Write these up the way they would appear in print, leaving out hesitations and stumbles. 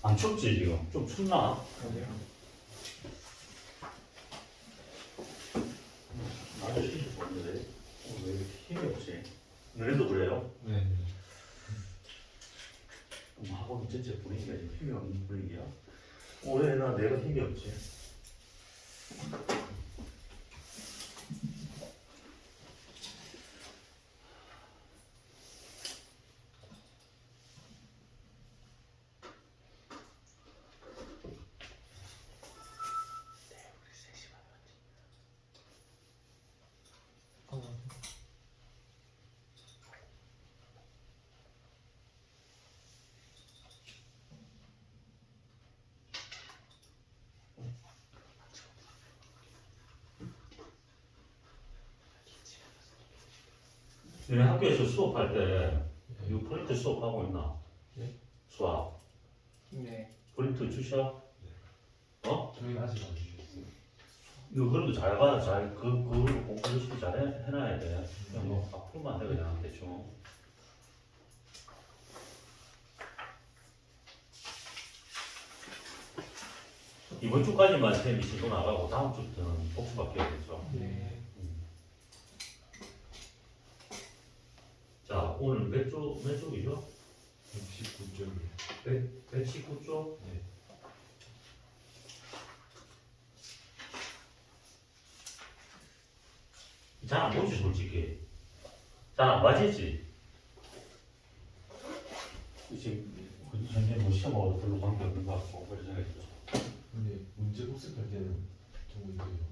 안 춥지 지금? 좀 춥나? 아저씨 보는데 왜 이렇게 힘이 없지? 너네도 그래요? 네. 학원 전체 분위기가 지금 힘이 없는 분위기야? 왜 내가 힘이 없지? 너네 학교에서 수업할 때 이거 프린트 수업하고 있나? 네. 수학 네. 프린트 주셔? 어? 저희는 아직 안 주셨어요. 이거 그래도 잘 봐, 그거 공부 열심히 잘 해놔야 돼. 그냥 뭐 앞으로만 해 그냥 대충. 이번 주까지만 쌤이 신고 나가고 다음 주부터는 복수 바뀌어야겠죠. 네. 자, 오늘 몇 쪽이죠? 69쪽이요. 119쪽? 네. 잘 안 보지 솔직히. 잘 안 봐지지. 지금 현재 뭐 시험하고도 별로 관계 없는 것 같고 그래서 생각했죠. 근데 문제 복습할 때는 좀 문제예요.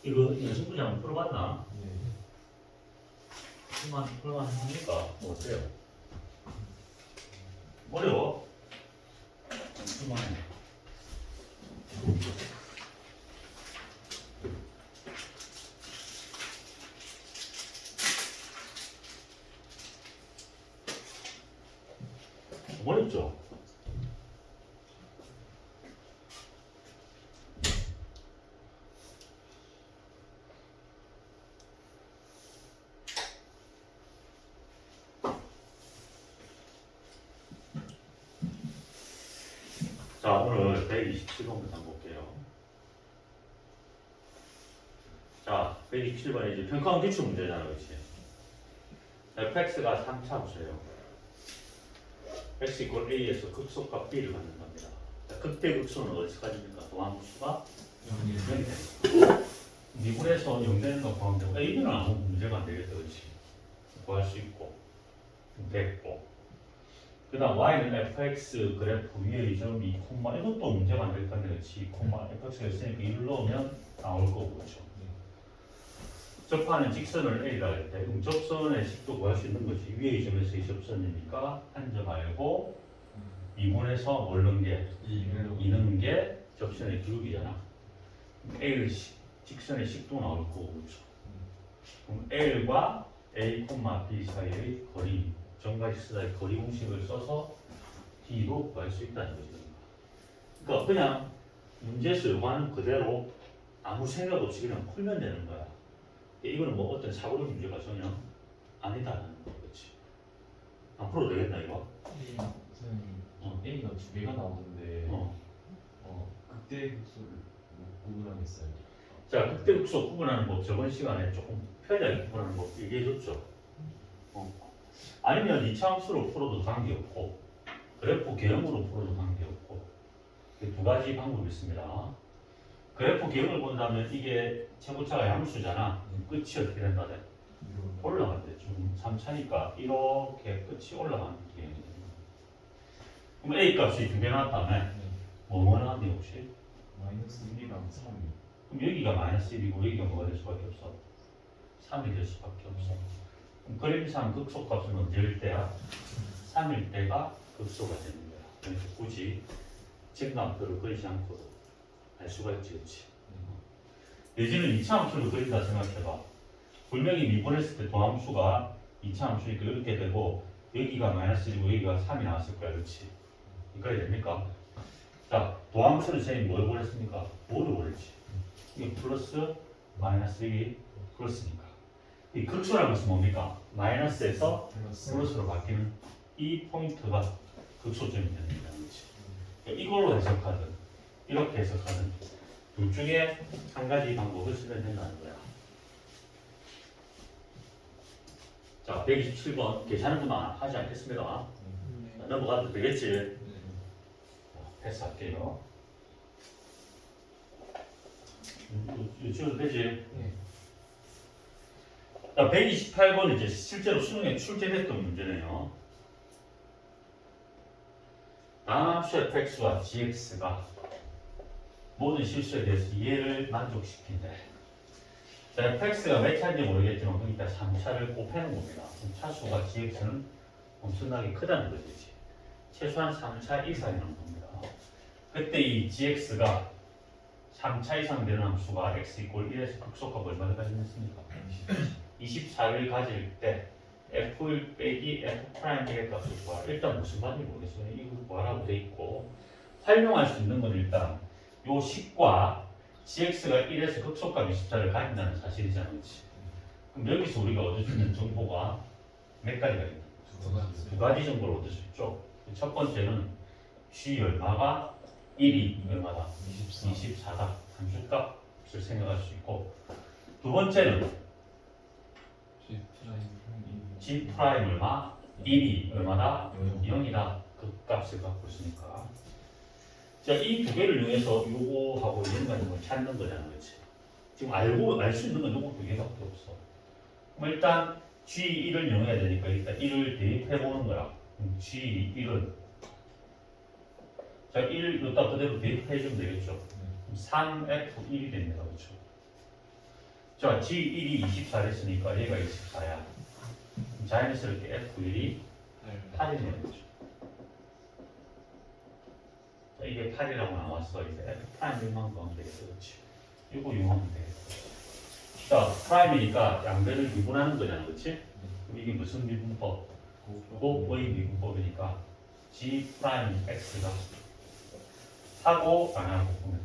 이거 연습부장 풀어봤나? 네. 풀만 하니까 뭐 어때요? 어려워? 풀만해. 어렵죠? 자, 오늘 127번부터 한번 볼게요. 자, 127번에 이제 평가원 기출 문제잖아, 그렇지? fx가 3차함수예요. x = a에서 극소값 b를 갖는 겁니다. 자, 극대극소는 어디까지입니까? 도함수가 0이 됩니다. 미분에서 0 되는 거 구하면 되고 a는 아무 문제가 안 되겠다, 그렇지? 구할 수 있고 됐고 그 다음 y는 fx 그래프 위에 이 점 2, 이것도 문제가 안 될 건데 그렇지? 2, fx가 있으니까 1을 넣으면 나올 거고 그렇죠? 접하는 직선을 a라 할때 그럼 접선의 식도 구할 수 있는 거지. 위에 이 점에서 이 접선이니까 한 점 알고 미분에서 뭘 넣은 게? 2는 게 접선의 기울기잖아. a를 직선의 식도 나올 거고 그렇죠? 그럼 l과 a, b 사이의 거리 정가식수의 거리 공식을 써서 d로 구할 수 있다는 거죠. 그러니까 그냥 문제에서 요구하는 그대로 아무 생각 없이 그냥 풀면 되는 거야. 이거는 뭐 어떤 사고력 문제가 전혀 아니다는 거 그렇지. 앞으로 되겠나 이거? 선생님, 어. A가 두 개가 나오는데 어. 극대 극소를 못 구분하겠어요. 자, 극대극소 구분하는 법 저번 시간에 조금 편하게 구분하는 법 얘기해줬죠. 아니면 이차함수로 풀어도 관계없고 그래프 개형으로 풀어도 관계없고 두 가지 방법이 있습니다. 그래프 개형을 본다면 이게 최고차가 양수잖아. 끝이 어떻게 된다 돼? 올라간대. 좀 3차니까 이렇게 끝이 올라가는 개형이 됩니다. 그럼 A 값이 두 개 나왔다며? 뭐 나왔니 혹시? 마이너스 1이랑 3. 그럼 여기가 마이너스 1이고 여기가 뭐가 될 수밖에 없어? 3이 될 수밖에 없어. 그럼 그림상 극소값은 언제일 때야? 3일 때가 극소가 되는 거야. 그래서 굳이 증가함수를 그리지 않고도 알 수가 있지, 그렇지? 내지는 2차 함수를 그린다 생각해봐. 분명히 미분했을 때 도함수가 2차 함수니까 이렇게 되고 여기가 마이너스 1이고 여기가 3이 나왔을 거야. 그렇지? 여기까지 됩니까? 자, 도함수는 선생님이 뭘 보냈습니까? 5를 보냈지. 이게 플러스 마이너스 1이 플러스니까. 이 극소라는 것은 뭡니까? 마이너스에서 플러스로 바뀌는 이 포인트가 극소점이 되는 거야. 그렇지? 이걸로 해석하든 이렇게 해석하든 둘 중에 한 가지 방법을 쓰면 된다는 거야. 자, 127번 계산은구나 하지 않겠습니다. 자, 넘어가도 되겠지? 패스할게요. 이거 지워도 되지? 자, 128번 이제 실제로 수능에 출제됐던 문제네요. 다음 함수 fx와 gx가 모든 실수에 대해서 이해를 만족시킨대. 자, fx가 몇 차인지 모르겠지만 그러니까 3차를 곱하는 겁니다. 그럼 차수가 gx는 엄청나게 크다는 거지. 최소한 3차 이상이라는 겁니다. 그때 이 gx가 3차 이상 되는 함수가 x 이꼴 1에서 극소값 얼마를 가지겠습니까? 24를 가질 때 f1 빼기 f 프라임의 값을 구하라. 일단 무슨 말인지 모르겠어요. 이거 뭐라고 돼 있고 활용할 수 있는 건 일단 요 10과 gx가 1에서 극소값 24를 가진다는 사실이잖아. 그렇지? 그럼 여기서 우리가 얻을 수 있는 정보가 몇 가지가 있나? 두 가지 정보를 얻을 수 있죠. 첫 번째는 g 얼마가 1이 얼마다? 24다. 함수값을 생각할 수 있고 두 번째는 g 프라임 얼마? 1이 얼마다? 0이다. 그 값을 갖고 있으니까 자, 이 두 개를 이용해서 요거하고 연관된 걸 찾는 거잖아. 그렇지? 지금 알 수 있는 건 요거 두 개밖에 없어. 그럼 일단 G1을 이용해야 되니까 일단 1을 대입해 보는 거야. 그럼 G1은 자, 1 여기다 그대로 대입해 주면 되겠죠. 그럼 3F1이 됩니다. 그렇죠? 자, G1이 24랬으니까 얘가 24야. 자연스럽게 F1이 8이 되는 거죠. 자, 이게 8이라고 나왔어. 이제 F 프라임만 구하면 되겠어. 그렇지? 이거 이용하면 되겠어. 자, 프라임이니까 양변을 미분하는 거잖아. 그렇지? 그럼 이게 무슨 미분법? 곱의 미분법이니까 G 프라임 X가 하고 안 하고 보면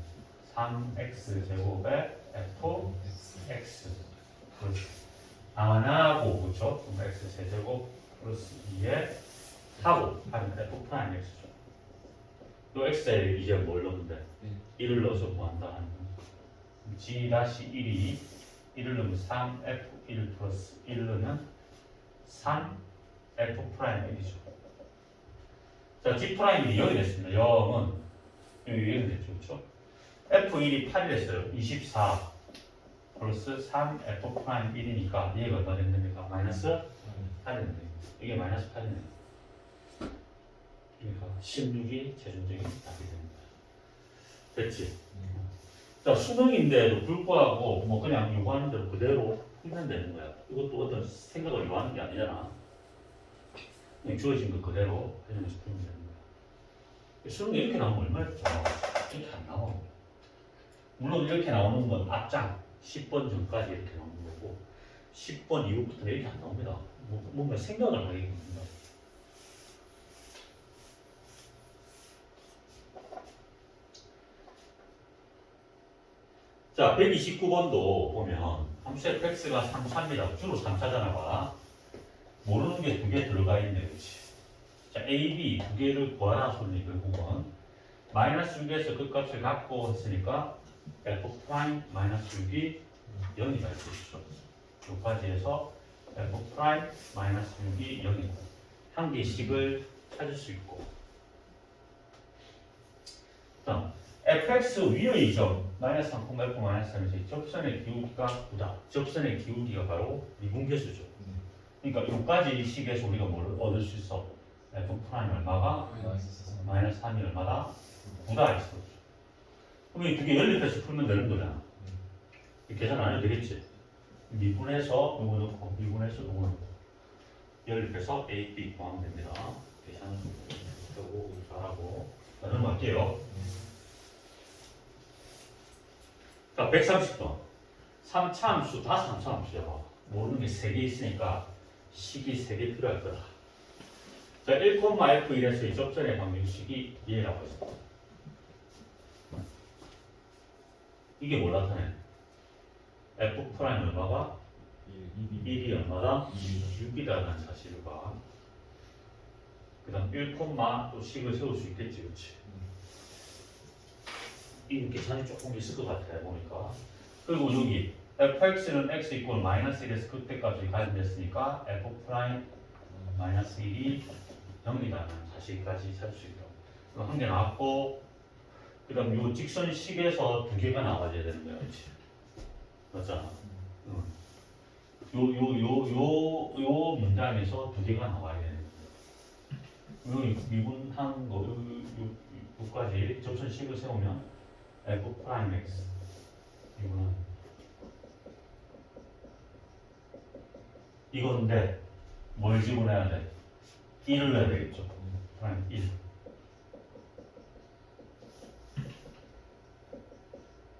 3X 제곱에 F X 그렇지. 안 하고 그렇죠? 그럼 X 세제곱 플러스 2에 하고 하면 F 프라임 X죠. 또 X에 이제 뭘 넣으면 돼? 1을 넣어서 구한다 하는 거. G-1이 1을 넣으면 3F1 플러스 1을 넣으면 3F 프라임 1이죠. 자, G 프라임이 0이 됐습니다. 0은 여기 0이 됐죠. 그렇죠? F1이 8이 됐어요. 24 플러스 3F 프라임 1이니까 얘가 얼마 됩니까? 마이너스 8이 됩니다. 이게 마이너스 8이네요. 그러니까 16이 최종적인 답이 됩니다. 됐지? 자, 수능인데도 불구하고 뭐 그냥 요구하는 대로 그대로 풀면 되는 거야. 이것도 어떤 생각을 요하는 게 아니잖아. 그냥 주어진 거 그대로 해주면서 풀면 되는 거야. 수능이 이렇게 나오면 얼마나 좋아. 이렇게 안 나와. 물론 이렇게 나오는 건 앞장 10번 전까지 이렇게 나오는 거고 10번 이후부터는 이렇게 안 나옵니다. 뭔가 생각을 하게 됩니다. 자, 129번도 보면 함수 fx가 3차입니다. 주로 3차잖아 봐. 모르는 게 두 개 들어가 있네. 그렇지? 자, a, b 두 개를 구하라 소리 결국은 마이너스 6에서 그 값을 갖고 했으니까 f 프라임 마이너스 6이 0이 될 수 있죠. 여기까지 해서 f 프라임 마이너스 6이 0이고 한 개씩을 찾을 수 있고 다음 fx 위의 점 마이너스 3, F 마이너스 3에서 접선의 기울기가 9다. 접선의 기울기가 바로 미분계수죠. 그러니까 여기까지 식에서 우리가 뭘 얻을 수 있어? f 프라임 얼마가? 마이너스 3이 얼마다? 9다 있어. 그럼 이 두 개 연립해서 풀면 되는 거잖아. 계산 안 해도 되겠지? 미분해서 요거 넣고 미분해서 요거 넣고 연립해서 A, B 구하면 됩니다. 계산은 요거 잘하고 자, 넘어갈게요. 자, 130번. 3차 함수, 다 3차 함수야. 모르는 게 3개 있으니까 식이 3개 필요할 거다. 자, 1,f1에서의 접선의 방정식이 얘라고 했습니다. 이게 뭘 나타내? f 프라임 얼마가? 1이 얼마다? 6이라는 사실과 그 다음 1, 또 식을 세울 수 있겠지, 그렇지? 이 계산이 조금 있을 것 같아 보니까. 그리고 여기 fx는 x 이꼴 마이너스 1에서 그때까지 가정됐으니까 f 프라임 마이너스 1이 0이라는 사실까지 찾을 수 있다. 그럼 한 개 나왔고, 그 다음 요 직선식에서 2개가 나와줘야 되는 거야, 그렇지? 맞잖아. 요 문장에서 2개가 나와야 되는 거야. 여기 미분한 거, 요까지 접선식을 세우면 f 프라임 x 이거는 이건데 뭘 집어내야 돼? 1을 넣어야 되겠죠. 프라임 1.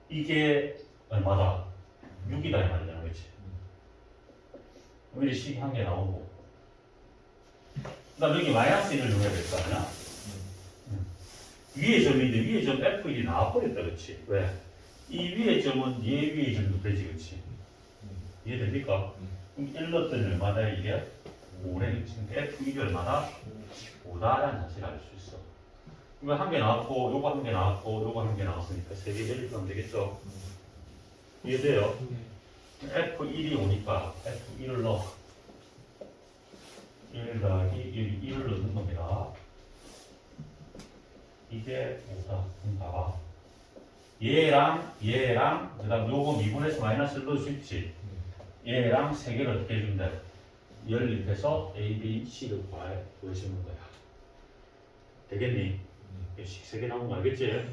이게 얼마다? 6이다 이 말이잖아, 그렇지? 여기 식이 한 개 나오고, 그다음 여기 마이너스 1을 넣어야 될 거 아니야? 위에 점인데 위에 점 F1이 나와버렸다, 그렇지? 왜? 이 위에 점은 얘 위에 점도 되지, 그렇지? 이해됩니까? 그럼 1 넣었더니 얼마다 이게? 5네, 그렇지? F1이 얼마다? 5다라는 사실을 알 수 있어. 이거 한 개 나왔고, 요거 한 개 나왔고, 요거 한 개 나왔으니까 3개 대입하면 되겠죠? 이해돼요? F1이 오니까 F1을 넣어. 1 더하기 1을 넣는 겁니다. 이게 5다. 그럼 봐봐. 얘랑, 그 다음 요거 미분해서 마이너스를 넣을 수 있지. 얘랑 3개를 어떻게 해준다? 연립해서 A, B, C를 구해주는 거야. 되겠니? 식 3개 나온 거 알겠지?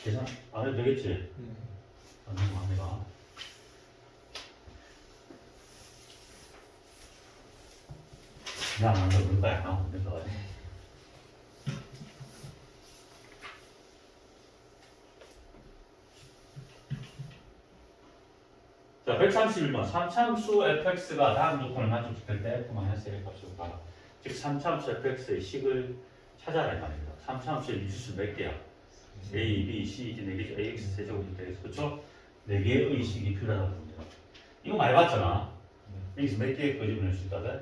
계산 안 해도 되겠지? 안 되는 거 합니다. 그냥 안 넣는 거야. 안 넣는 거야. 자, 131번. 3참수 fx가 다음 조건을 만족시킬 때 f-1의 값을 구하라. 즉 3참수 fx의 식을 찾아라 이 말입니다. 3참수의 미지수 몇 개야? a, b, c 이제 4개죠. ax 세제곱이 되겠어. 그렇죠? 4개의 식이 필요하다고 봅니다. 이거 많이 봤잖아. 여기서 몇 개의 끄집어낼 수 있다래?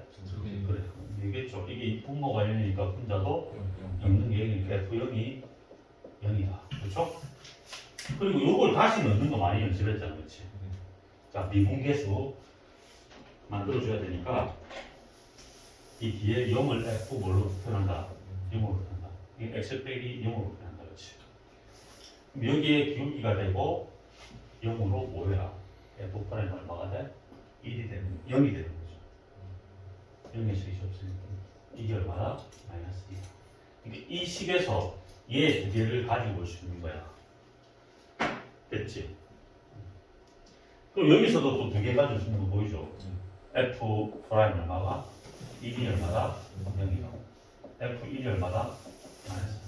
그래. 이겠죠. 이게 분모가 0이니까 분자도 0는 0이니까 f0이 0이다. 그렇죠? 그리고 요걸 다시 넣는 거 많이 연습했잖아. 그렇지? 자, 미분계수 만들어줘야 되니까 이 뒤에 0을 f 뭘로 표현한다? 0으로 표현한다. 이 x 빼기 0으로 표현한다. 그렇지? 그럼 여기에 기울기가 되고 0으로 뭐야? f 프라임 얼마가 돼? 1이 되는 0이 되는 거죠. 0의 식이 없으니까 이게 얼마다? 마이너스 2. 그러니까 이 식에서 얘 2개를 가지고 올 수 있는 거야. 됐지? 그럼 여기서도 또 2개 가지고 올 수 있는 거 보이죠? f 프라임 얼마가? 1이 얼마다? 0이요. f1이 얼마다? 마이너스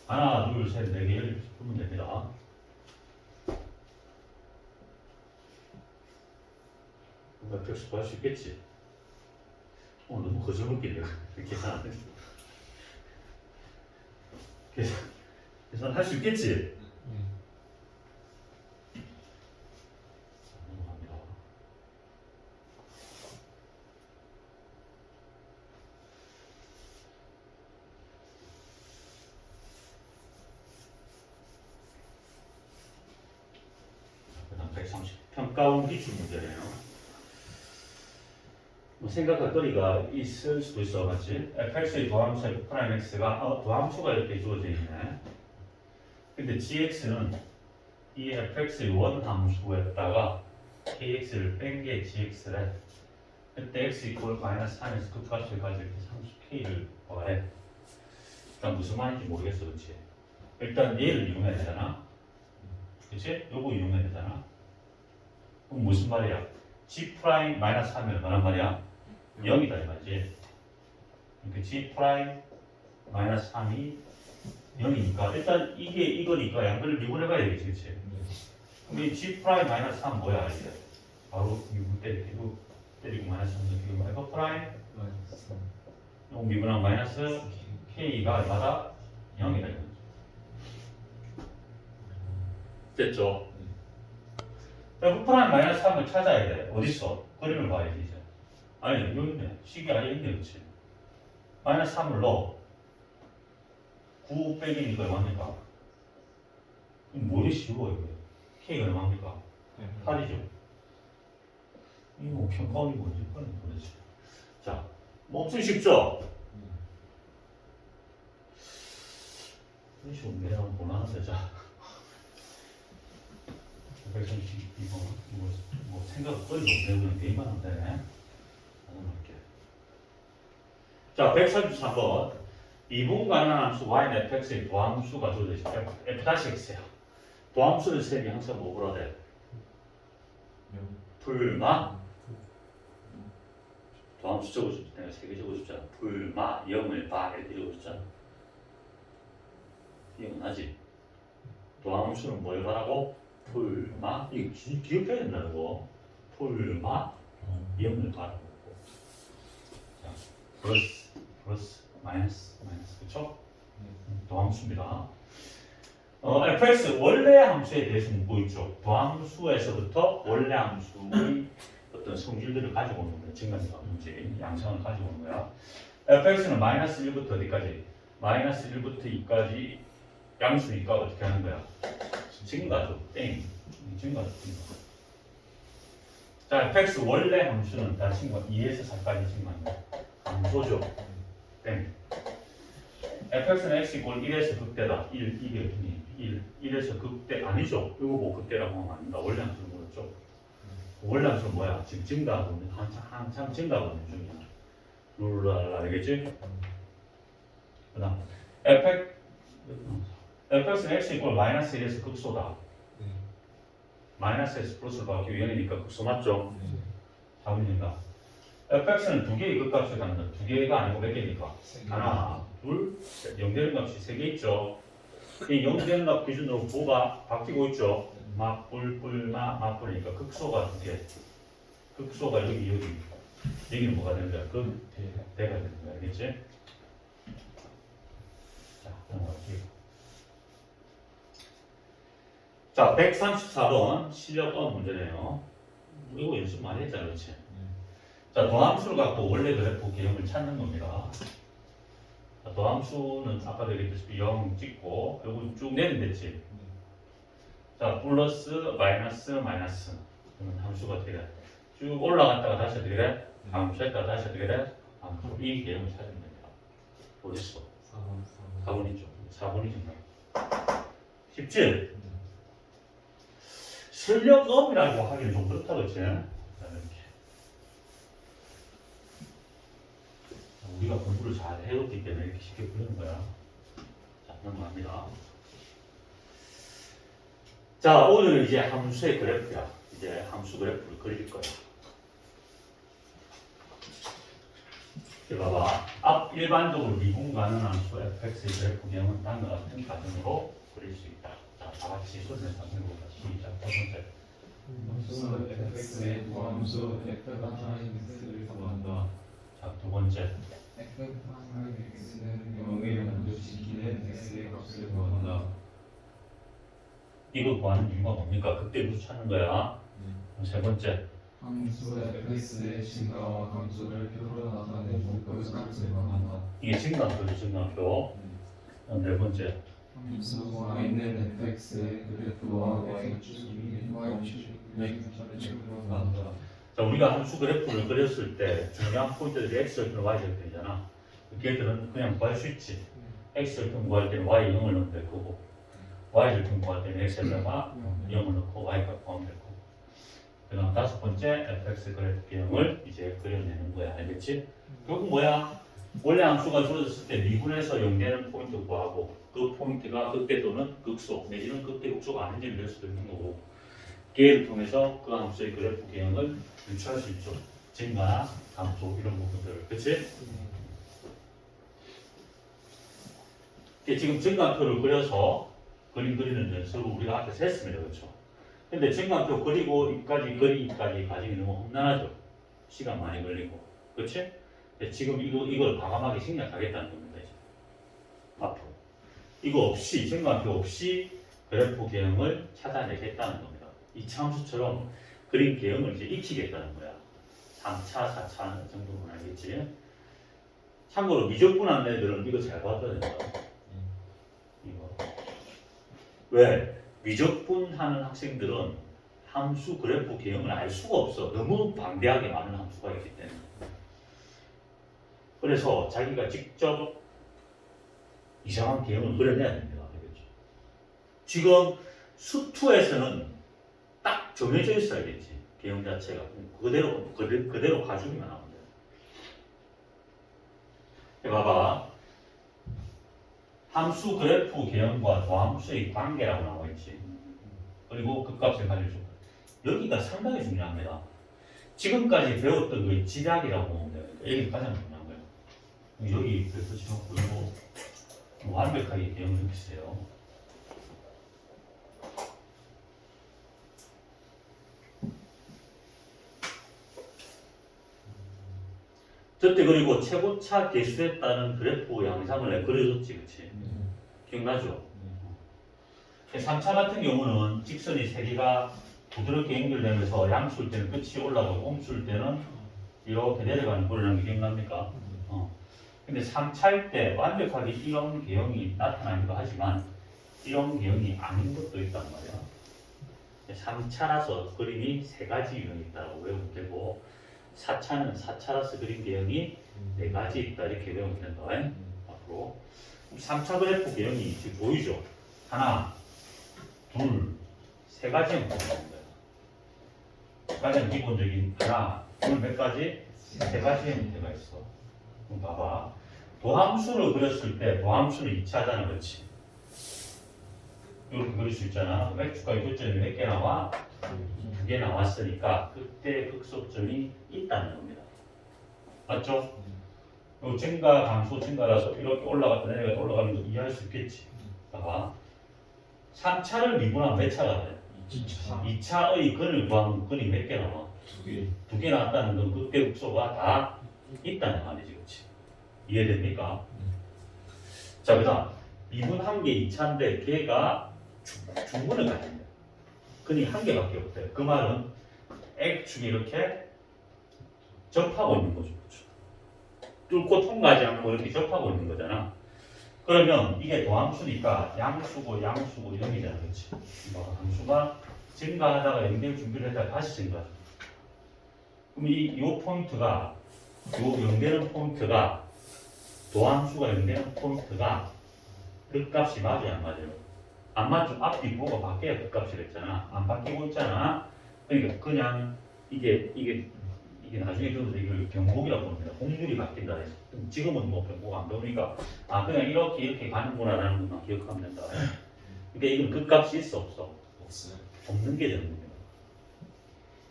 3. 하나, 둘, 셋, 4개를 풀면 됩니다. fx 구할 수 있겠지? 너무 거짓말이네. 계산 안 했어. 계산할 수 있겠지? 넘어갑니다. 그다음 130. 평가원 기출 문제네요. 뭐 생각할 거리가 있을 수도 있어, 맞지? fx의 도함수 f 프라임 x가 도함수가 이렇게 주어져 있네. 근데 gx는 이 fx의 원함수에다가 kx를 뺀 게 gx래. 그때 x 이퀄 마이너스 3에서 극값을 가질 때 상수 k를 구하래. 일단 무슨 말인지 모르겠어, 그렇지? 일단 얘를 이용해야 되잖아. 그렇지? 요거 이용해야 되잖아. 그럼 무슨 말이야? g 프라임 마이너스 3이 얼마란 말이야? 0이다 이 말이지. 그러니까 g 프라임 마이너스 3이 0이니까 일단 이게 이거니까 양변을 미분해봐야 되겠지, 그렇지? 이 G 프라임 마이너스 3 뭐야 이게? 바로 미분 때리고 마이너스 3 넣기고 F 프라임 요 미분하고 마이너스 K가 얼마다? 0이다. 됐죠? F 프라임 마이너스 3을 찾아야 돼. 어딨어? 그림을 봐야지 이제. 아니 여기 있네. 식이 아예 있네. 그렇지? 마이너스 3을 넣어. 9 빼기니까 얼마입니까? 뭐이 쉬워 이거. K가 얼마입니까? 8이죠. 이거 옵션 껌이고 이거는 도대체. 자, 뭐 엄청 쉽죠? 쉬운데 한번 볼만한데 자. 132번 뭐 생각 거리도 없네. 그냥 게임만 하면 되네. 할게. 자, 133번. 미분 가능한 함수 y는 fx의 도함수가 주어져 있어. f-x야. 도함수를 셈이 항상 뭐 보라 돼? 불마. 도함수 적어줬지. 내가 3개 적어줬잖아. 불마 0을 바 이렇게 적어줬잖아. 기억나지? 도함수는 뭘 바라고? 풀마 이거 기억해야 된다 이거. 풀마 0을 바라고. 자, 플러스 마이너스 그쵸? 도함수입니다. fx 원래 함수에 대해서 묻고 있죠. 도함수에서부터 원래 함수의 어떤 성질들을 가지고 오는 거야. 증가니까 문제 양상을 가지고 오는 거야. fx는 마이너스 1부터 어디까지? 마이너스 1부터 2까지 양수니까 어떻게 하는 거야? 증가죠. 땡. 증가죠. 자, fx 원래 함수는 다 증가 2에서 4까지 증가하는 거야. 함수죠. 땡. fx는 x 이꼴 1에서 극대다. 1, 이게 1에서 극대 아니죠. 이거 뭐 극대라고 하면 안 된다. 원래 함수는 뭐였죠? 원래 함수는 뭐야? 지금 증가하고 있는 한참 증가하고 있는 중이야. 룰라 알겠지? 그다음 fx는 x 이꼴 마이너스 1에서 극소다. 마이너스에서 플러스로 바뀌고 0이니까 극소 맞죠? 답입니다. fx는 두 개의 극값을 갖는 두 개가 아니고 몇 개입니까? 하나, 둘, 셋. 0 되는 값이 3개 있죠. 이 0 되는 값 기준으로 뭐가 바뀌고 있죠? 맞불이니까 극소가 두 개. 극소가 여기. 여기는 뭐가 되는 거야? 대가 되는 거야. 알겠지? 자, 넘어갈게요. 자, 134번 실력권 문제네요. 이거 연습 많이 했잖아, 그렇지? 자, 도함수를 갖고 원래 그래프 개형을 찾는 겁니다. 자, 도함수는 아까도 얘기했듯이 0 찍고 요거 쭉 내리면 됐지. 자, 플러스 마이너스 그러면 함수가 어떻게 돼? 쭉 올라갔다가 다시 어떻게 돼? 함수했다가 다시 어떻게 돼? 함수. 이 개형을 찾으면 됩니다. 어딨어? 4번 있죠. 4번이 정답. 쉽지? 실력업이라고 하기는 좀 그렇다, 그치? 우리가 공부를 잘 해왔기 때문에 이렇게 쉽게 풀리는 거야. 자, 넘어갑니다. 자, 오늘은 이제 함수의 그래프야. 이제 함수 그래프를 그릴 거야. 이제 봐봐. 일반적으로 미분 가능한 함수 fx의 그래프 개형은 다음과 같은 과정으로 그릴 수 있다. 자, 다 같이 손에서 해보자. 시작. 첫 번째. 함수 fx의 도함수 f가 x를 구한다. 자, 두 번째. f x는 0을 만족시키는 x의 값을 구한다. 이거 구하는 이유가 뭡니까? 그때부터 찾는 거야. 세 번째. 함수 fx의 증가와 감소를 표로 나타낸 목표의 값을 구한다. 이게 증가표죠, 증가표. 네 번째. 함수 y는 fx의 그래프와 y축이 구한다. 자, 우리가 함수 그래프를 그렸을 때 중요한 포인트들이 x절편, y절편이잖아. 걔들은 그냥 구할 수 있지. x절편 구할 때는 y 0을 넣으면 될 거고, y절편 구할 때는 x에다가 0을 넣고 y가 구하면 될 거고. 그 다음 다섯 번째 fx 그래프 개형을 이제 그려내는 거야. 알겠지? 결국 뭐야? 원래 함수가 주어졌을 때 미분에서 0 되는 포인트 구하고, 그 포인트가 극대 또는 극소 내지는 극대 극소가 아닌지를 낼 수도 있는 거고, 걔를 통해서 그 함수의 그래프 개형을 유추할 수 있죠. 증가나 감소 이런 부분들, 그렇지? 지금 증가표를 그려서 그림 그리는 연습을 우리가 앞에서 했습니다, 그렇죠? 근데 증가표 그리고 이까지 그리기까지 과정이 너무 험난하죠. 시간 많이 걸리고. 그렇지? 근데 지금 이걸 과감하게 생략하겠다는 겁니다. 이제. 앞으로. 이거 없이, 증가표 없이 그래프 개형을 찾아내겠다는 겁니다. 이차 함수처럼 그림 개형을 이제 익히겠다는 거야. 3차, 4차 정도는 알겠지? 참고로 미적분한 애들은 이거 잘 봐줘야 된다. 이거. 왜? 미적분하는 학생들은 함수 그래프 개형을 알 수가 없어. 너무 방대하게 많은 함수가 있기 때문에. 그래서 자기가 직접 이상한 개형을 그려내야 됩니다. 알겠죠? 지금 수투에서는 딱 정해져 있어야겠지. 개형 자체가. 그대로 가주기만 하면 돼. 봐봐. 함수 그래프 개형과 도함수의 관계라고 나와 있지. 그리고 극값을 가져줘. 여기가 상당히 중요합니다. 지금까지 배웠던 그 지략이라고 보면 돼요. 여기가 가장 중요한 거예요. 여기 그래서 지금 보이고 완벽하게 개형을 했어요. 저때 그리고 최고차 개수에 따른 그래프 양상을 내가 그려줬지, 그치? 기억나죠? 3차 같은 경우는 직선이 3개가 부드럽게 연결되면서 양수일 때는 끝이 올라가고 음수일 때는 이렇게 내려가는 꼴이라는 게 기억납니까? 근데 3차일 때 완벽하게 이런 개형이 나타나기도 하지만 이런 개형이 아닌 것도 있단 말이야. 3차라서 그림이 3가지 유형이 있다고 외우면 되고 4차는 4차라서 그림 개형이 4가지 있다 이렇게 외우면 된다. 앞으로 3차 그래프 개형이 지금 보이죠? 하나, 둘, 3가지 형태가 있는 거야. 가장 기본적인 하나, 둘, 몇 가지? 3가지 형태가 있어. 그럼 봐봐. 도함수를 그렸을 때 도함수는 2차잖아, 그렇지? 이렇게 그릴 수 있잖아. x축과 교점이 몇 개 나와? 2개 나왔으니까 그때 극소점이 있다는 겁니다. 맞죠? 요 증가 감소 증가라서 이렇게 올라갔다 내려갔다 올라가는 거 이해할 수 있겠지. 봐봐. 3차를 미분하면 몇 차가 돼? 2차의 근을 구하면 근이 몇 개 나와? 2개. 2개 나왔다는 건 그때 극소가 다 있다는 말이지, 그렇지? 이해됩니까? 자, 그 다음 미분 1개 2차인데 걔가 중분을 가진다. 근이 1개밖에 없대요. 그 말은 X축이 이렇게 접하고 있는 거죠. 뚫고 통과하지 않고 이렇게 접하고 있는 거잖아. 그러면 이게 도함수니까 양수고 양수고 이름이잖아, 그렇지? 함수가 증가하다가 연결 준비를 했다가 다시 증가하죠. 그럼 이 포인트가 요 연결하는 포인트가 도함수가 연결하는 포인트가 극값이 맞아요, 안 맞아요? 안 맞죠? 앞뒤 부호가 바뀌어야 극값이 됐잖아. 안 바뀌고 있잖아. 그러니까 그냥 이게 나중에 들어서 이걸 변곡이라고 봅니다. 공률이 바뀐다 해서. 지금은 뭐 변곡 안 배우니까 그냥 이렇게 가는구나라는 것만 기억하면 된다. 그러니까 이건 극값이 있어 없어? 없어요. 없는 게 되는 겁니다.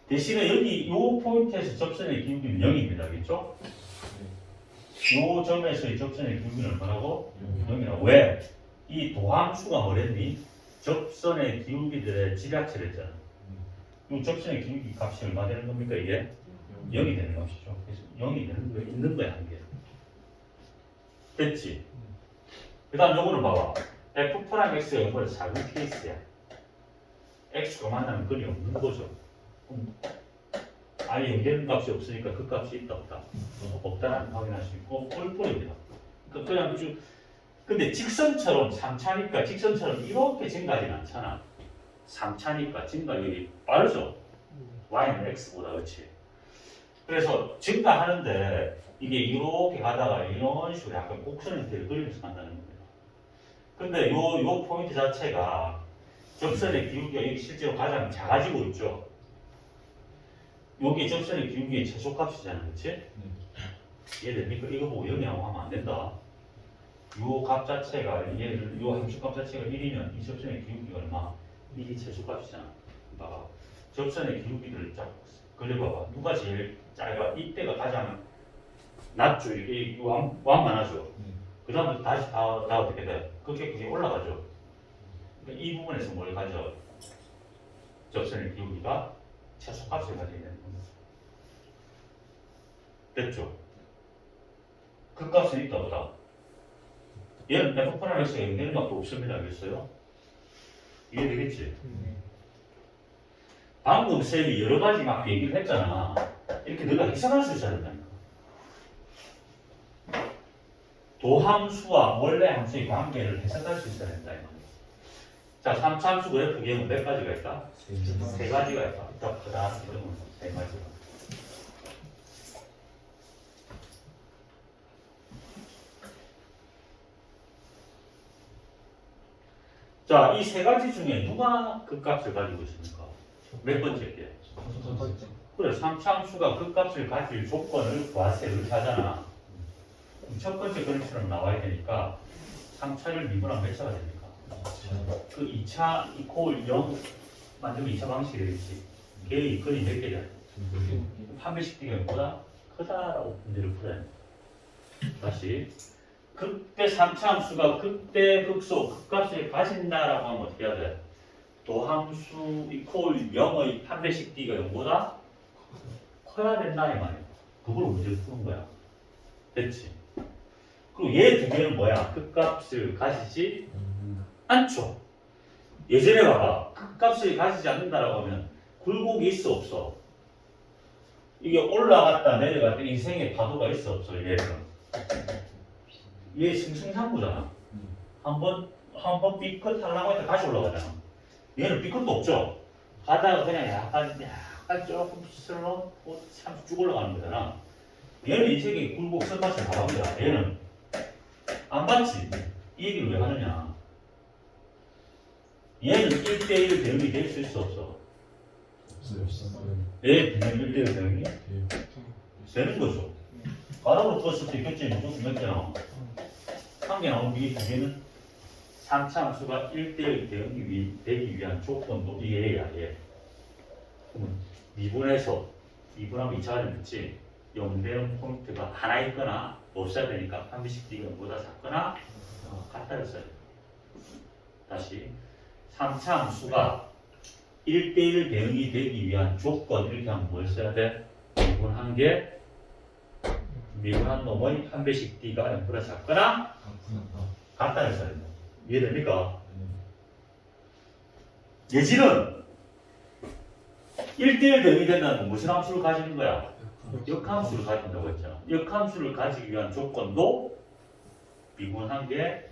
대신에 여기 요 포인트에서 접선의 기울기는 0입니다. 알겠죠? 요 점에서의 접선의 기울기는 얼마라고? 0이라고. 왜? 이 도함수가 뭐랬니? 접선의 기울기들의 지각체랬잖아. 이 접선의 기울기 값이 얼마 되는 겁니까? 이게 0이 되는 것이죠. 그래서 0이 되는 거 있는 거야, 한 개. 됐지? 그 다음 요거를 봐봐. f'(x가 0보다 작은 케이스야. x가 만나면 근이 없는 거죠. 아예 연결 값이 없으니까 그 값이 있다 없다? 없다라는 확인할 수 있고 꼴꼴입니다. 그러니까 그냥 쭉 근데 직선처럼 3차니까 직선처럼 이렇게 증가하진 않잖아. 3차니까 증가율이 빠르죠. y는 x보다 그렇지. 그래서 증가하는데 이게 이렇게 가다가 이런 식으로 약간 곡선 형태를 그리면서 간다는 겁니다. 근데 요 포인트 자체가 접선의 기울기가 여기 실제로 가장 작아지고 있죠. 요게 접선의 기울기의 최소값이잖아, 그렇지? 이해됩니까? 이거 보고 0이라고 하면 안 된다. 요 값 자체가 요 함수값 자체가 1이면 이 접선의 기울기가 얼마? 1이 최소값이잖아. 봐봐. 접선의 기울기를 쫙 그려봐봐. 누가 제일 짧아? 이때가 가장 낮죠. 이게 완만하죠. 그 다음에 다시 다 어떻게 돼? 그게 올라가죠. 그러니까 이 부분에서 뭘 가져? 접선의 기울기가 최소값을 가지게 되는 겁니다. 됐죠? 그 값은 있다 보다. 얘는 F'(X가 0 되는 값도 없습니다. 알겠어요? 이해되겠지? 방금 쌤이 여러 가지 막 얘기를 했잖아. 이렇게 너가 해석할 수 있어야 된다니까. 도함수와 원래 함수의 관계를 해석할 수 있어야 된다. 이 말이야. 자, 3차함수 그래프 기억은 몇 가지가 있다? 세 가지가 있다. 이따 그다음 이름은 세 가지가. 자, 이 세 가지 중에 누가 그 값을 가지고 있습니까? 몇 번째 게? 그래, 3차함수가 그 값을 가질 조건을 구하세요. 이렇게 하잖아. 그럼 첫 번째 그림처럼 나와야 되니까 3차를 미분하면 몇 차가 됩니까? 그 2차 이퀄 0 만들면 2차 방식이 되겠지. 걔의 이건이 몇 개냐? 한 배씩 뛰기 보다 크다라고 문제를 풀어야 돼. 다시. 그때 3차 함수가 그때 극소, 극값을 가진다라고 하면 어떻게 해야 돼? 도함수 이퀄 0의 한 배씩 D가 0보다 커야 된다 이 말이야. 그걸 문제를 푸는 거야. 됐지? 그리고 얘 두 개는 뭐야? 극값을 가지지 않죠. 예전에 봐봐. 극값을 가지지 않는다라고 하면 굴곡이 있어 없어? 이게 올라갔다 내려갔다 인생의 파도가 있어 없어? 얘는. 얘 승승장구잖아. 한번 삐끗 하려고 했다 다시 올라가잖아. 얘는 삐끗도 없죠. 가다가 그냥 약간 조금 슬러 참 쭉 올라가는 거잖아. 얘는 이 세계 굴곡 선밭을 가봅니다. 얘는 안 받지. 이 얘기를 왜 하느냐? 얘는 1대1 대응이 될 수 있어 없어? 얘 분명히 1대1 대응이 되는 거죠. 가로로 떴을 때 교점이 무조건 몇 개 나와? 한 개 나오면 이 두 개는 3차 함수가 1대1 대응이 되기 위한 조건도 이게 얘야, 얘. 그러면 미분해서 미분하면 2차가 됐지. 0되는 포인트가 하나 있거나 없어야 되니까 한 배씩 D가 0보다 작거나 같다였어요. 다시 3차 함수가 1대1 대응이 되기 위한 조건 이렇게 하면 뭘 써야 돼? 미분한 게 미분한 놈의 한 배씩 D가 0보다 작거나 같다였어요. 이해됩니까? 예지는 1대1 대응이 된다는 건 무슨 함수를 가지는 거야? 역함수를 가진다고 했잖아. 역함수를 가지기 위한 조건도 미분한 게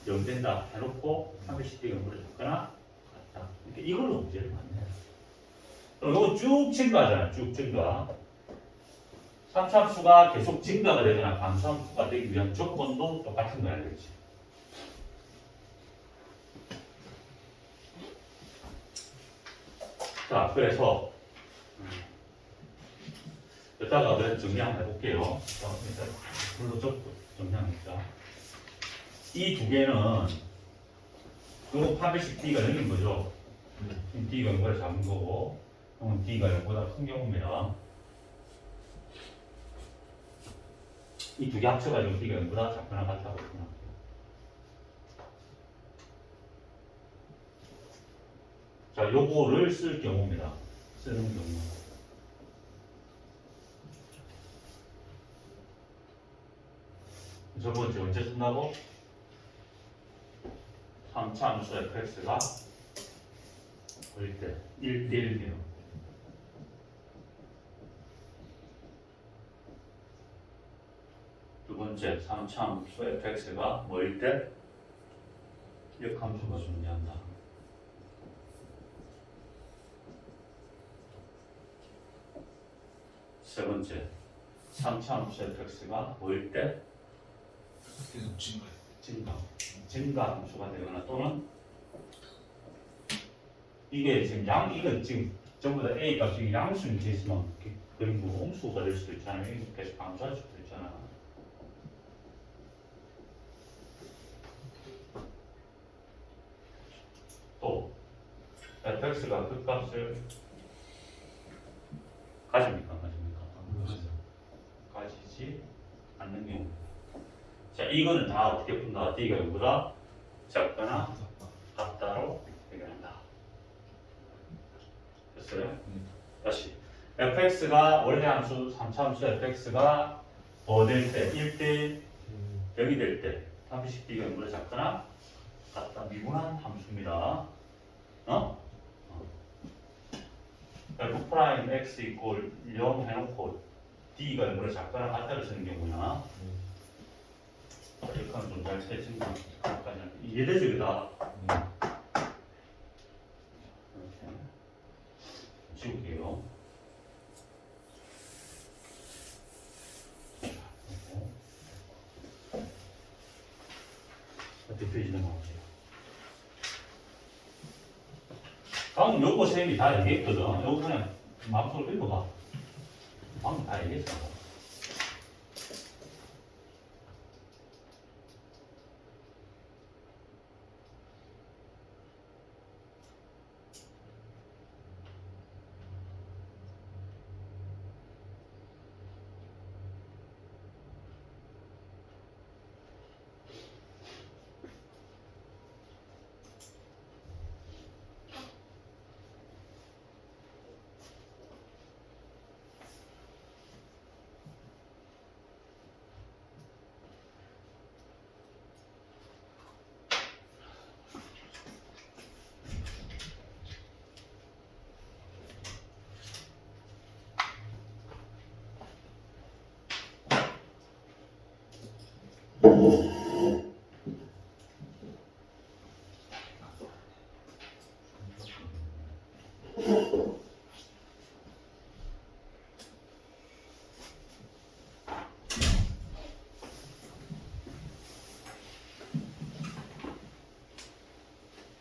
0 된다 해놓고 300씩 0으로 적거나 같다. 그러니까 이걸로 문제를 맞네. 그럼 이거 쭉 증가하잖아. 쭉 증가. 3차함수가 계속 증가가 되거나 감소함수가 되기 위한 조건도 똑같은 거야. 그렇지? 자, 그래서 여기다가 정리 한번 해볼게요. 불로 접고 정리합니다. 이 두 개는 요 800씩 D가 0인 거죠. D가 0보다 작은 거고 D가 0보다 큰 경우입니다. 이 두 개 합쳐가지고 D가 0보다 작거나 같다고 생각해요. 자, 요거를 쓸 경우입니다. 쓰는 경우. 저번째 언제 쓴다고? 3차 함수 fx가 올 때 1대1 대응. 두 번째 3차 함수 fx가 뭐일 때? 역함수가 존재한다. 세 번째 3차 함수 fx가 뭐일 때? 계속 증가 함수가 되거나 또는 이게 지금 이건 지금 전부 다 A 값이 양수인 케이스만 그리고 홈수가 될 수도 있잖아요. 이거 계속 감소할 수도 있잖아. 또 fx가 그 값을 가집니까? 안 가집니까? 가지지 않는 경우. 자, 이거는 다 어떻게 푼다? D가 0보다 작거나 같다로 해결한다. 됐어요? 다시 fx가 원래 함수 3차 함수 fx가 뭐 될 때? 1대 0이 될 때 함수식 비교보다 작거나 같다 미분한 함수입니다. f 프라임 x 이꼴 0 해놓고 d가 0보다 작거나 같다를 쓰는 경우야. 이렇게 하면 좀 잘 세진다. 이해되죠? 이거 다? 이렇게 지울게요. 뒷페이지 넘어갈게요. 다음 요거 쌤이 다 얘기했거든. 요거 그냥 마음속으로 읽어봐. 방금 다 얘기했어.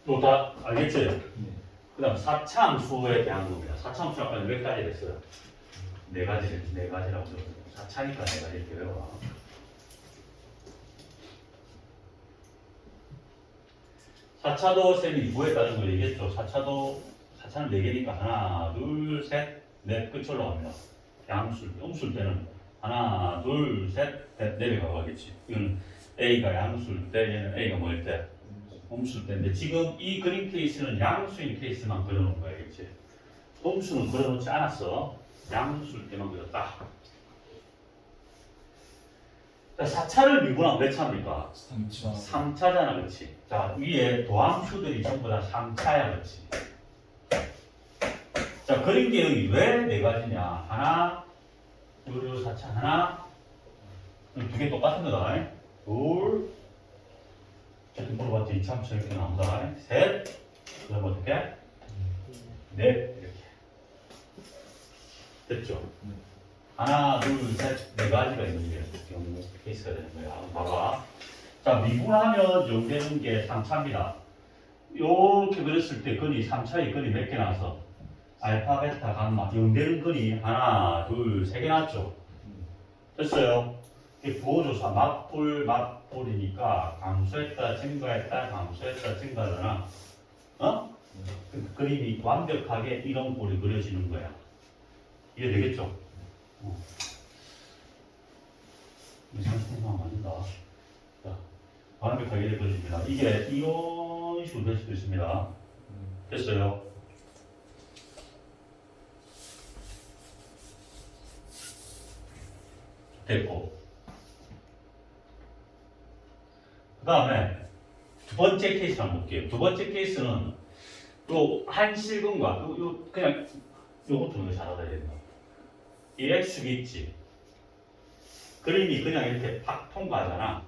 뭐 다 알겠지? 그 다음 4차 함수에 대한 겁니다. 4차 함수 아까 몇 가지 됐어요? 네 가지라고 들었어요. 4차니까 네 가지 이렇게 외워라. 4차도 쌤이 2부에 따른 걸 얘기했죠. 4차는 4개니까 하나, 둘, 셋, 넷 끝으로 올라갑니다. 양수, 음수일 때는 하나, 둘, 셋, 넷 내려가겠지. 이건 A가 양수일 때, 얘는 A가 뭐일 때? 음수일 때인데 지금 이 그림 케이스는 양수인 케이스만 그려놓은 거야, 그렇지? 음수는 그려놓지 않았어. 양수일 때만 그렸다. 자, 4차를 미분하면 몇 차입니까? 3차잖아, 그렇지? 자, 위에 도함수들이 전부 다 3차야, 그렇지? 자, 그림 개혁이 왜 네 가지냐? 하나, 둘, 4차, 하나, 두 개 똑같은 거다. 둘, 지금 물어봤지? 2차 이렇게 나온다. 셋, 그 다음 어떻게? 넷, 이렇게. 됐죠? 하나, 둘, 셋, 네 가지가 있는 게 경우 케이스가 되는 거야. 한번 봐봐. 자, 미분하면 영되는 게 3차입니다. 요렇게 그렸을 때 근이 3차의 근이 몇 개 나왔어? 알파, 베타, 감마. 영되는 근이 하나, 둘, 세 개 나왔죠? 됐어요? 이게 부호조사, 맞불이니까 감소했다, 증가했다, 감소했다, 증가하잖아. 그 그림이 완벽하게 이런 꼴이 그려지는 거야. 이해되겠죠? 상승만 맞는다. 자, 완벽하게 이루어집니다. 이게 이런 식으로 될 수도 있습니다. 됐어요? 됐고. 그 다음에 두 번째 케이스 한번 볼게요. 두 번째 케이스는 요 한실근과 그냥 요것도 잘 알아야 된다. 이 X축이 있지. 그림이 그냥 이렇게 팍 통과하잖아.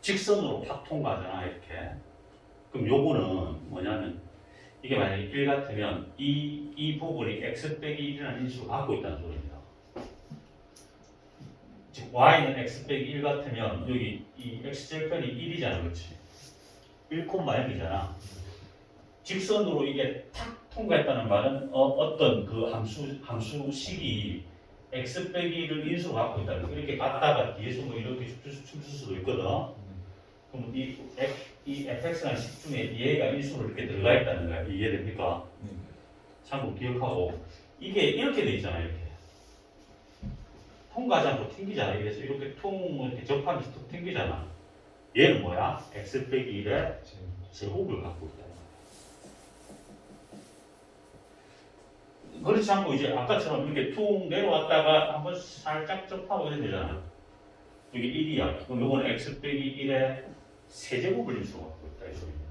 직선으로 팍 통과하잖아, 이렇게. 그럼 요거는 뭐냐면, 이게 만약에 1 같으면 이 부분이 x 빼기 1이라는 인수를 갖고 있다는 소리입니다. 즉, y는 x 빼기 1 같으면 여기 이 x절편이 1이잖아, 그렇지? 1,0이잖아. 직선으로 이게 탁 통과했다는 말은 어떤 그 함수식이 x 빼기 1을 인수로 갖고 있다. 이렇게 갔다가 뒤에서 뭐 이렇게 춤출 수도 있거든. 그럼 이 fx라는 식 중에 얘가 인수로 이렇게 들어가 있다는 거야. 이해됩니까? 참고 기억하고 이게 이렇게 돼 있잖아. 이렇게 통과하지 않고 튕기잖아. 그래서 이렇게 이렇게 접하면서 툭 튕기잖아. 얘는 뭐야? x 빼기 1의 제곱을 갖고 있다. 그렇지 않고 이제 아까처럼 이렇게 툭 내려왔다가 한번 살짝 접하고 이래 되잖아. 이게 1이야. 그럼 요거는 x 빼기 1에 세제곱을 줄 수가 있다. 이 소리입니다.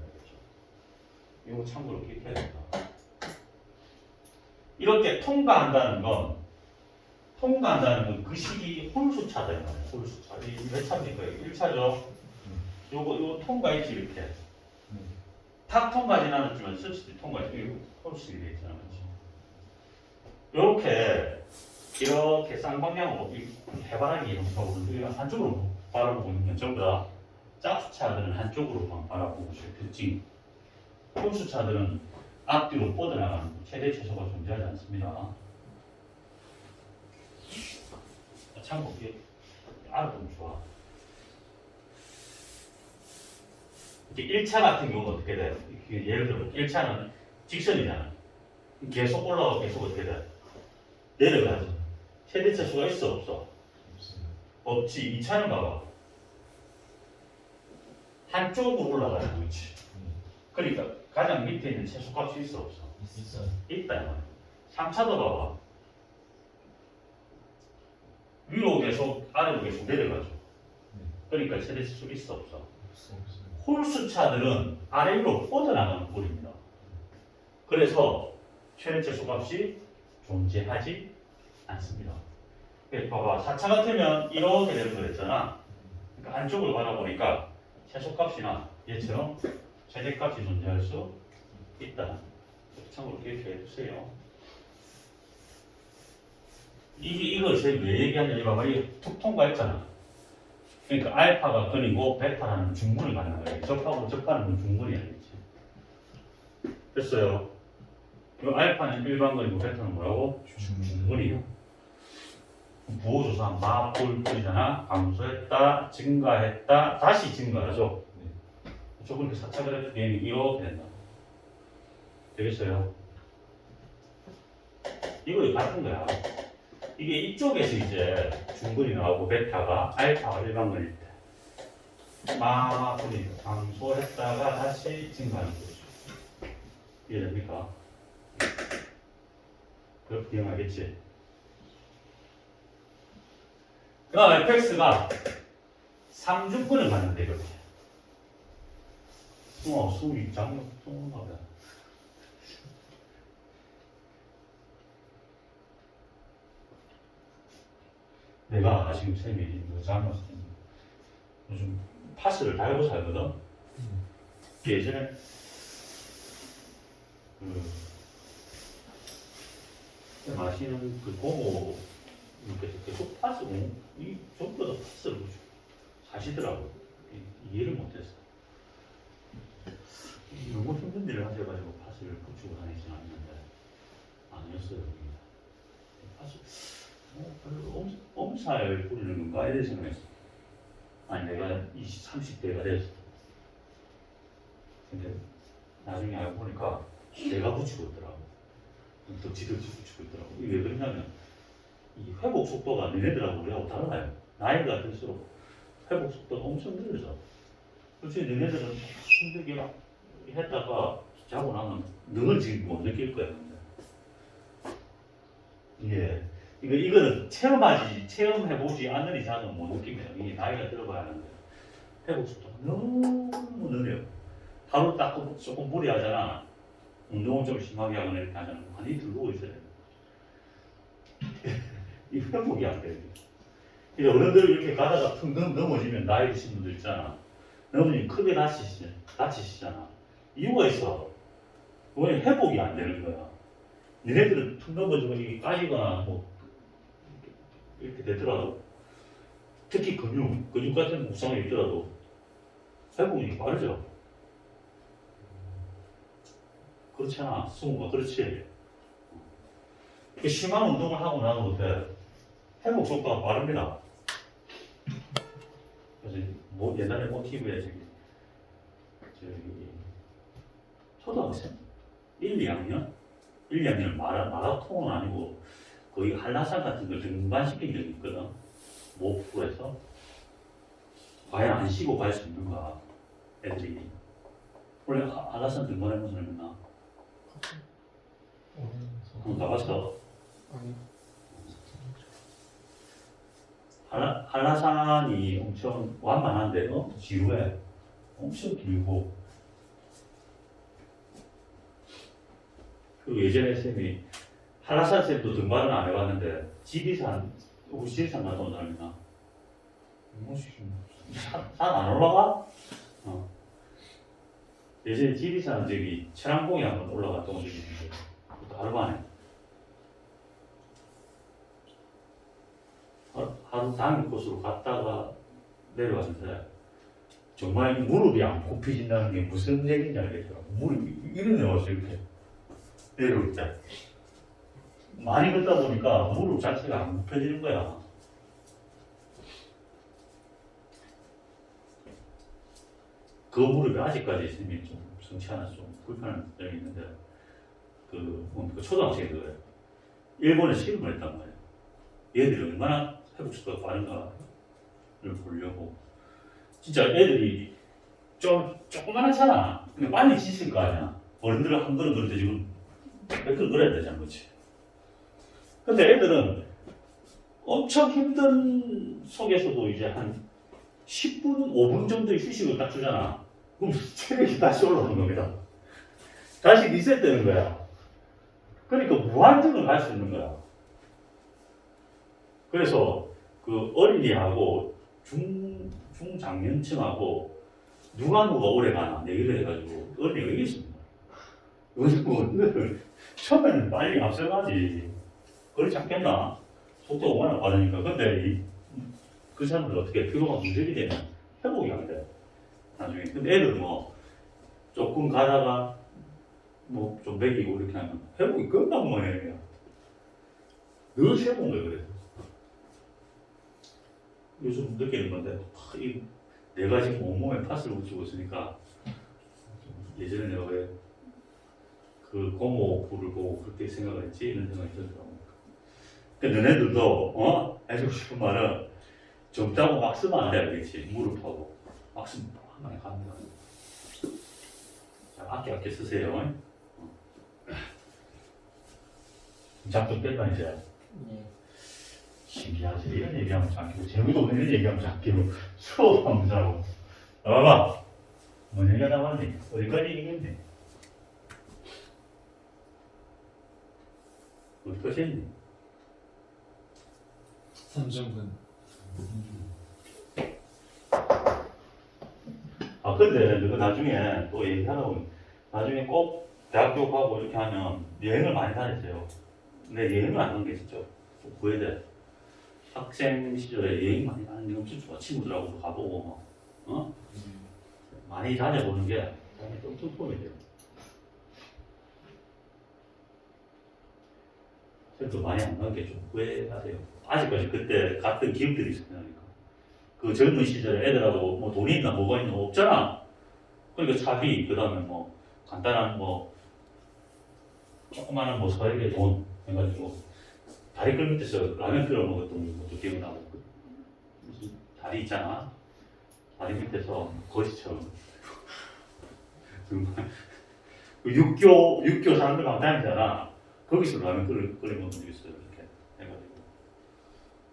이거 참고로 기억해야 된다. 이렇게 통과한다는 건 그 식이 홀수차다. 이 말이야. 홀수차. 이몇 차입니까? 1차죠? 요거 통과했지, 이렇게. 탁 통과하진 않았지만, 스치도 통과했지. 이거 홀수이 되잖아. 이렇게 쌍방향으로 해바라기 이런 거 보는데 한쪽으로 바라보고 있는 건 전부 다 짝수차들은 한쪽으로만 바라보고 있어요. 특징. 홀수차들은 앞뒤로 뻗어나가는 최대 최소가 존재하지 않습니다. 참고 알아보면 좋아. 이렇게 1차 같은 경우는 어떻게 돼요? 예를 들어 1차는 직선이잖아. 계속 올라가고 계속 어떻게 돼? 내려가지. 최대 최소가 있어 없어? 없지. 2차는 봐봐. 한쪽으로 올라가는 거지. 그러니까 가장 밑에 있는 최소값이 있어 없어? 있어요. 있다 이 말이야. 3차도 봐봐. 위로 계속 아래로 계속 내려가죠. 그러니까 최대 최소 있어 없어? 없어요. 홀수차들은 아래 위로 뻗어나가는 꼴입니다. 그래서 최대 최소값이 존재하지 않습니다. 봐봐. 4차 같으면 이렇게 되는 거랬잖아. 그러니까 안쪽을 바라보니까 최소값이나 얘처럼 최대값이 존재할 수 있다. 참고로 기억해 주세요. 이걸 제가 왜 얘기하냐면 봐봐. 이게 툭 통과했잖아. 그러니까 알파가 근이고 베타라는 중문을 갖는 거예요. 접하고 접하는 건 중문이 아니지. 됐어요. 이 알파는 일반근이고 베타는 뭐라고? 중문이요. 부호조사 마볼풀이잖아. 감소했다, 증가했다, 다시 증가하죠. 조금 더 4차 그래프 게임이 이렇게 된다. 되겠어요? 이거 같은 거야. 이게 이쪽에서 이제 중근이 나오고 베타가 알파가 일반근일 때 마블이 감소했다가 다시 증가하는 거죠. 이해됩니까? 그렇게 기억하겠지? 그 다음에 fx가 3주권을 갖는데 이렇게 수이 장면 쏘나 보다. 내가 지금 쌤이 뭐 잘못 요즘 파스를 달고 살거든. 예전에 마시는 그 고모 계속 파스 이 전부 다 파스를 사시더라고. 이해를 못했어. 너무 힘든 일을 하셔가지고 파스를 붙이고 다니진 않는데 아니었어요. 파스 별로 엄살 부리는 건가 이래 생각했어. 아니 내가 20, 30대가 됐어. 근데 나중에 알고 보니까 내가 붙이고 있더라고. 덕지덕지 붙이고 있더라고. 이게 왜 그러냐면 이 회복 속도가 너네들하고 우리하고 달라요. 나이가 들수록 회복 속도가 엄청 느려져. 솔직히 너네들은 힘들게 했다가 자고 나면 능을 지금 못 느낄 거야. 예. 이거는 체험해보지 않는 이상은 못 느끼면 이 나이가 들어봐야 하는데 회복 속도가 너무 느려요. 하루 딱 조금 무리하잖아. 운동을 좀 심하게 하거나 이렇게 하잖아. 많이 들고 있어야 돼. 이 회복이 안 돼요. 이제 어른들 이렇게 가다가 툭 넘어지면 나이 드신 분들 있잖아. 넘어지면 크게 다치시잖아. 이유가 있어. 왜 회복이 안 되는 거야. 니네들은 툭 넘어지고 이게 까지거나 뭐 이렇게 되더라도 특히 근육 같은 부상이 있더라도 회복이 빠르죠. 그렇잖아. 승우가 그렇지. 심한 운동을 하고 나면 회복 속도가 빠릅니다. 그래서 뭐 옛날에 모티브에 저기 초등학생 1, 2학년 마라톤은 아니고 거의 한라산 같은 걸 등반시킨 적이 있거든. 목프로에서 과연 안 쉬고 갈 수 있는가 애들이. 원래 한라산 등반해본 사람 있나? 한번 가봤어? 아니. 한라산이 엄청 완만한데 지루해. 엄청 길고. 그리고 예전에 쌤이 한라산 쌤도 등반은 안 해봤는데 지리산, 우리 지리산 갔다 온 사람이나 산안 올라가? 예전에 지리산 저기 천왕봉에 한번 올라갔다 온 적이 있는데 그것도 하루 만에 하루 당일 코스로 갔다가 내려왔는데 정말 무릎이 안 굽혀진다는 게 무슨 얘기인지 알겠더라고. 무릎이 이런 데 왔어 이렇게 내려올 때 많이 걷다 보니까 무릎 자체가 안 굽혀지는 거야. 그 무릎이 아직까지 쌤이 좀 성치 않아서 좀 불편한 점이 있는데 그 초등학생이 그래요. 일본에 시험을 했단 말이에요. 얘들이 얼마나 회복수가 빠른가를 보려고. 진짜 애들이 좀 조그만하잖아. 근데 빨리 지칠 거 아니야. 어른들은 한 걸음 걸을 때 지금 몇 걸음 걸어야 되잖아, 그렇지? 근데 애들은 엄청 힘든 속에서도 이제 한 10분, 5분 정도의 휴식을 딱 주잖아. 그럼 체력이 다시 올라오는 겁니다. 다시 리셋되는 거야. 그러니까 무한정을 갈 수 있는 거야. 그래서 그 어린이하고 중장년층하고 누가 오래 가나 내기를 해가지고 어린이가 이겼습니다. 어른들은 처음에는 빨리 앞서가지. 거리 잡겠나? 속도가 워낙 빠르니까. 근데 그 사람들 어떻게 피로가 누적이 되면 회복이 안 돼. 나중에. 근데 애들 조금 가다가 좀 먹이고 이렇게 하면 회복이 금방 만해. 그냥. 늘 세본 거예요, 그래서. 요즘 느끼는 건데, 내가 지금 온몸에 팥을 붙이고 있으니까, 예전에 내가 왜 그 고모부를 보고 그렇게 생각을 했지? 이런 생각이 들더라고. 그러니까 너네들도, 해주고 싶은 말은, 젊다고 막 쓰면 안 돼, 알겠지? 무릎하고. 막 쓰면 한 방에 갑니다. 자, 아껴 쓰세요. 잠좀 뺄까, 이제? 예. 신기하지. 이런 얘기하면 참 기고 재미도 없는 이런 얘기하면 참 기고 수업하면 잘하고. 봐봐. 뭔 얘기가 나왔니? 어디까지 얘기했니? 어디까지 했니? 3점분. 근데 너가 나중에 또 얘기하라고. 나중에 꼭 대학교 가고 이렇게 하면 여행을 많이 다녔어요. 근데 여행을 안 간 게 진짜 좀 후회돼. 학생 시절에 여행 많이 가는 게 엄청 좋아. 친구들하고도 가보고, 많이 다녀보는 게 엄청 도움이 돼요. 또 많이 안 간 게 좀 후회하세요. 아직까지 그때 갔던 기억들이 있으니까. 그 젊은 시절에 애들하고 돈이 있나 뭐가 있나 없잖아. 그러니까 차비, 그 다음에 간단한 조그마한 서액의 돈 해가지고 다리 끌 밑에서 라면 끓여 먹었던 것도 기억나고. 무슨 다리 있잖아. 다리 밑에서 거지처럼. 정말. 육교 사람들 막 다니잖아. 거기서 라면 끓여 먹은 적 있어요. 이렇게 해가지고.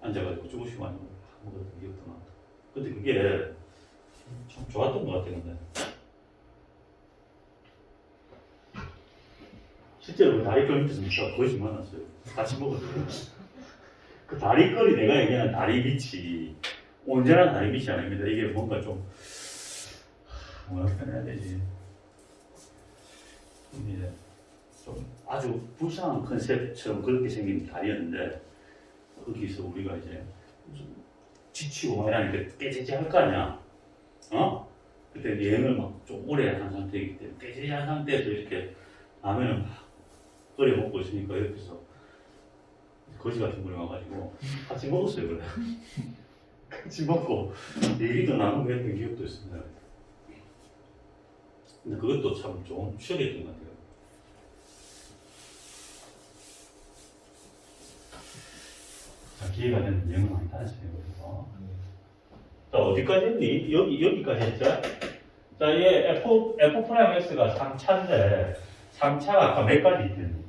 앉아가지고 조금씩 많이 먹었던 기억도 나. 근데 그게 참 좋았던 것 같아, 근데. 실제로 그 다리끌 밑에서 진짜 거의 많았어요. 같이 먹었어요. 그 다리끌이 내가 얘기하는 다리 밑이 온전한 다리 밑이 아닙니다. 이게 뭔가 좀 뭐라 표현해야 되지? 이제 좀 아주 불쌍한 컨셉처럼 그렇게 생긴 다리였는데 거기서 우리가 이제 지치고 막 이러니까 깨지지할 거 아니야. 그때 여행을 막 좀 오래 한 상태이기 때문에 깨지지한 상태에서 이렇게 라면을 막 끓여 먹고 있으니까 옆에서 거지 같은 분이 와가지고 같이 먹었어요, 그래. 같이 먹고 얘기도 나누고 했던 기억도 있습니다. 근데 그것도 참 좋은 추억이었던 것 같아요. 자, 기회가 되면 여행을 많이 다녔어요, 그래서. 자, 어디까지 했니? 여기까지 했죠? 자, 얘 F 프라임 X가 3차인데, 3차가 아까 몇 가지 있겠니?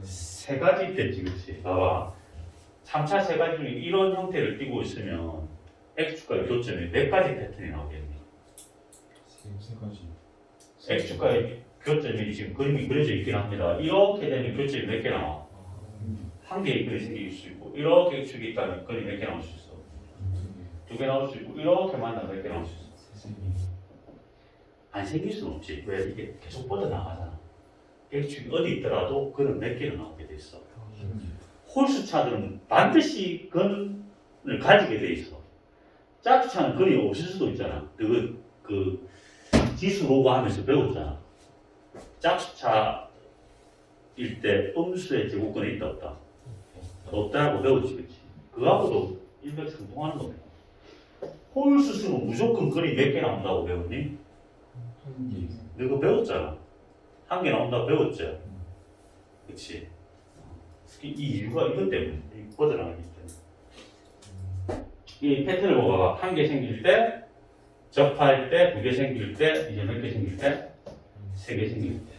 세 가지 있겠지, 그렇지? 봐봐. 3차 세 가지 중에 이런 형태를 띄고 있으면 x축과의 교점이 몇 가지 패턴이 나오겠니? 세 가지. x축과의 교점이 지금 그림이 그려져 있긴 합니다. 이렇게 되면 교점이 몇 개 나와? 한 개의 그림이 생길 수 있고, 이렇게 축이 있다면 그림이 몇 개 나올 수 있어? 2개 나올 수 있고, 이렇게 만나면 몇 개 나올 수 있어? 안 생길 수는 없지. 왜? 이게 계속 뻗어나가잖아. x축이 어디 있더라도 그는 몇 개로 나오게 돼 있어. 홀수차들은 반드시 근을 가지게 돼 있어. 짝수차는 근이 없을 수도 있잖아. 그 지수 로그 하면서 배웠잖아. 짝수차일 때 음수의 제곱근에 있다 없다? 없다라고 배웠지, 그치? 그거하고도 일맥상통하는 겁니다. 홀수수는 무조건 근이 몇 개 나온다고 배웠니? 한 개. 너가 배웠잖아. 한 개 나온다고 배웠지? 그치? 이 이유가 이것 때문에, 이 뻗어나가기 때문에. 이 패턴을 보아봐. 한 개 생길 때, 접할 때, 2개 생길 때, 이제 몇 개 생길 때? 3개 생길 때.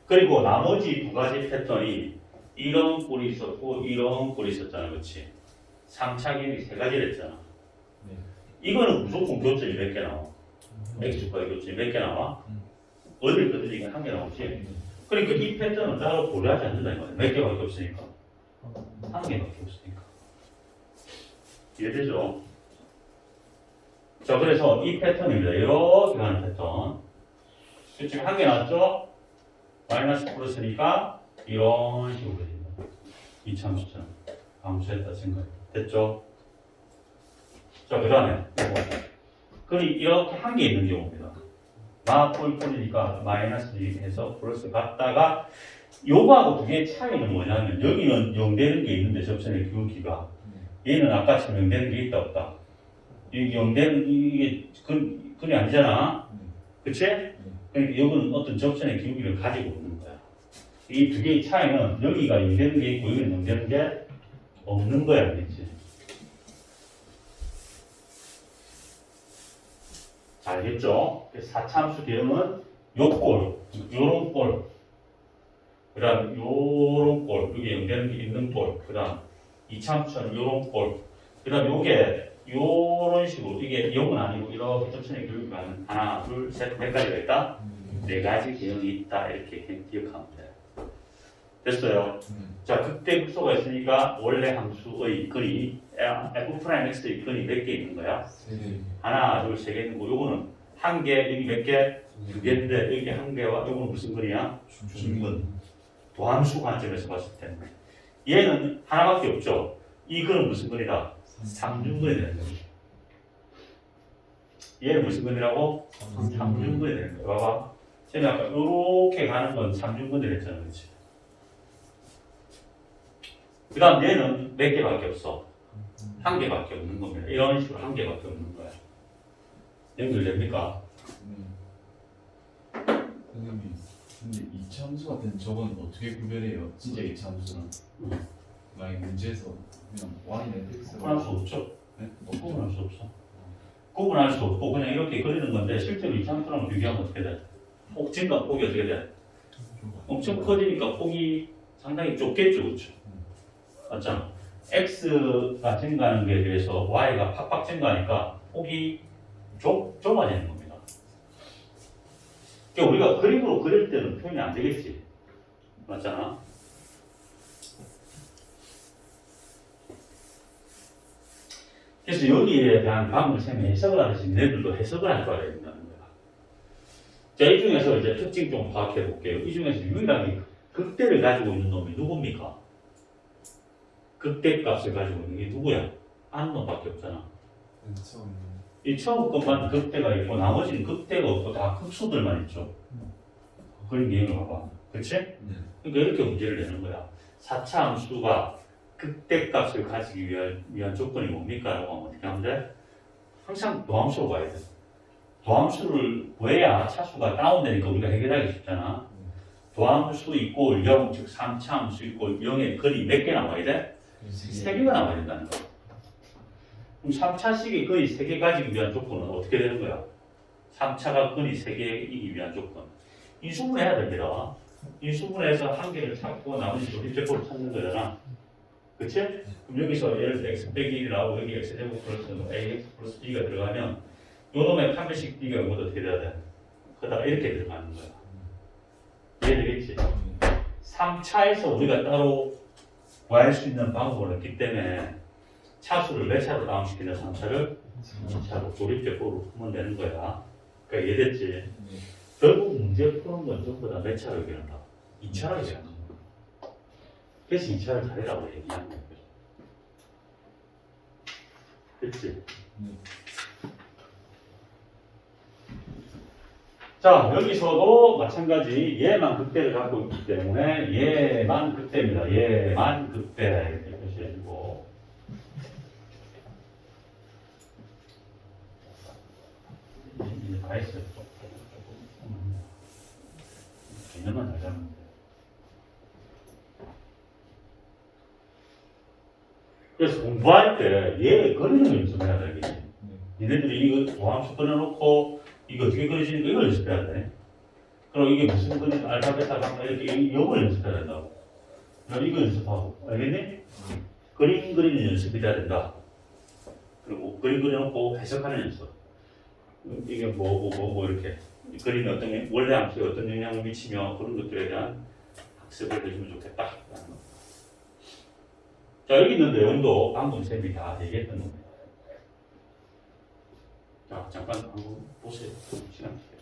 그리고 나머지 2가지 패턴이 이런 꼴이 있었고, 이런 꼴이 있었잖아. 그치? 3차기는 3가지를 했잖아. 네. 이거는 무조건 교점이 몇 개 나와? x축과의 교점이 몇 개 나와? 어딜 거든지 이게 한 개 나오지? 그러니까 이 패턴은 따로 고려하지 않는다 이거야. 몇 개밖에 없으니까. 한 개밖에 없으니까. 이해되죠? 자, 그래서 이 패턴입니다. 이렇게 가는 패턴. 지금 한 개 나왔죠? 마이너스 플러스니까 이런 식으로 됩니다. 이 참수처럼. 감수했다 생각. 됐죠? 자, 그 다음에 그럼 이렇게 한 개 있는 경우입니다. 마폴폴이니까 마이너스 해서 플러스 갔다가 요거하고 2개의 차이는 뭐냐면 여기는 0 되는 게 있는데 접선의 기울기가 얘는 아까처럼 0 되는 게 있다 없다? 이게 0 되는 이게 근이 아니잖아. 그치? 그러니까 여기는 어떤 접선의 기울기를 가지고 있는 거야. 이 2개의 차이는 여기가 0 되는 게 있고 여기는 0 되는 게 없는 거야. 알겠지? 자, 알겠죠? 4차함수 대응은 요 꼴, 요런 꼴, 그 다음 요런 꼴, 여기 연결되는 게 있는 꼴, 그 다음 2차함수는 요런 꼴, 그 다음 요게 요런 식으로, 이게 0은 아니고 이렇게 점선의 교육이 하는 하나, 둘, 셋, 몇 가지가 있다? 4가지 개형이 있다. 이렇게 기억하면 돼요. 됐어요? 자, 극대 극소가 있으니까 원래 함수의 근이 f'x의 근이 몇 개 있는 거야? 하나, 둘, 3개 있는 거. 요거는 한 개, 여기 몇 개? 2개인데 여기 한 개와 요거는 무슨 근이야? 중근. 도함수 관점에서 봤을 때 얘는 하나밖에 없죠. 이 근은 무슨 근이다? 3중근이 되는 거지. 얘는 무슨 근이라고? 3중근이 되는 거야. 봐봐. 쟤는 아까 요렇게 가는 건 3중근이 됐잖아. 그렇지? 그 다음 얘는 몇 개밖에 없어? 한 개밖에 없는 겁니다. 이런 식으로 한 개밖에 없는 거야. 연결됩니까? 선생님, 근데 이차 함수 같은 저건 어떻게 구별해요? 진짜 이차 함수는? 만약 문제에서 그냥 y는 fx로 구분할 수 없죠. 네? 구분할 수 없어. 구분할 수 없고 그냥 이렇게 그리는 건데 실제로 이 함수랑 비교하면 어떻게 돼? 폭진과 폭이 어떻게 돼? 엄청 커지니까 폭이 상당히 좁겠죠, 그렇죠? 맞잖아. x가 증가하는 게 대해서 y가 팍팍 증가하니까 폭이 좁아지는 겁니다. 그러니까 우리가 그림으로 그릴 때는 표현이 안 되겠지. 맞잖아. 그래서 여기에 대한 방을 쌤이 해석을 하듯이 너희들도 해석을 할 줄 알아야 된다는 거야. 자, 이 중에서 이제 특징 좀 파악해 볼게요. 이 중에서 유일하게 극대를 가지고 있는 놈이 누굽니까? 극대값을 가지고 있는 게 누구야? 한 놈밖에 없잖아. 이 처음 것만 극대가 있고 나머지는 극대가 없고 다 극수들만 있죠. 그런 개념을 봐봐. 그렇지? 그러니까 이렇게 문제를 내는 거야. 4차 함수가 극대값을 가지기 위한 조건이 뭡니까? 라고 하면 어떻게 하면 돼? 항상 도함수로 봐야 돼. 도함수를 구해야 차수가 다운되니까 우리가 해결하기 쉽잖아. 도함수 이꼴 0, 즉 3차 함수 이꼴 0의 근이 몇 개 나와야 돼? 3개가 나와야 된다는 거야. 그럼 3차식의 근이 3개 가지기 위한 조건은 어떻게 되는 거야? 3차가 근이 3개이기 위한 조건. 인수분해해야 됩니다. 이 수분에서 한 개를 찾고 나머지 조립제법을 찾는 거잖아. 그치? 그럼 여기서 예를 들어 x 빼기 1이 나오고 여기 x제곱 플러스 ax 플러스 b가 들어가면 요놈의 판별식 b가 모두 어떻게 돼야 돼? 그러다가 이렇게 들어가는 거야. 이해되겠지? 3차에서 우리가 따로 구할 수 있는 방법을 했기 때문에 차수를 몇 차로 다운시키냐 3차를 2차로 조립제법으로 풀면 되는 거야. 그러니까 이해됐지? 결국 문제 푸는 건 전부 다 몇 차로 얘기한다? 2차로 얘기한다. 그래서 2차를 잘해라고 얘기하는 거야. 됐지? 자, 여기서도 마찬가지 얘만 극대를 갖고 있기 때문에 얘만 극대입니다. 얘만 극대 이렇게 표시해주고 이제 다 했어요. 개념만 잘 잡으면 돼. 그래서 공부할 때 얘 그리는 거 연습해야 되겠지. 니네들이 이거 도함수 그려놓고 이거 어떻게 그려지는가 이걸 연습해야 돼. 그럼 이게 무슨 그림 알파벳 가마 이렇게 이걸 연습해야 된다고. 그럼 이거 연습하고 알겠니? 그림 그리는 연습이 돼야 된다. 그리고 그림 그려놓고 해석하는 연습. 이게 뭐고 이렇게 이 그림이 어떤 원래 함수에 어떤 영향을 미치며 그런 것들에 대한 학습을 해주면 좋겠다. 자 여기 있는 내용도 방금 쌤이 다 얘기했던 겁니다. 자 잠깐 한번 보세요. 시간 주세요.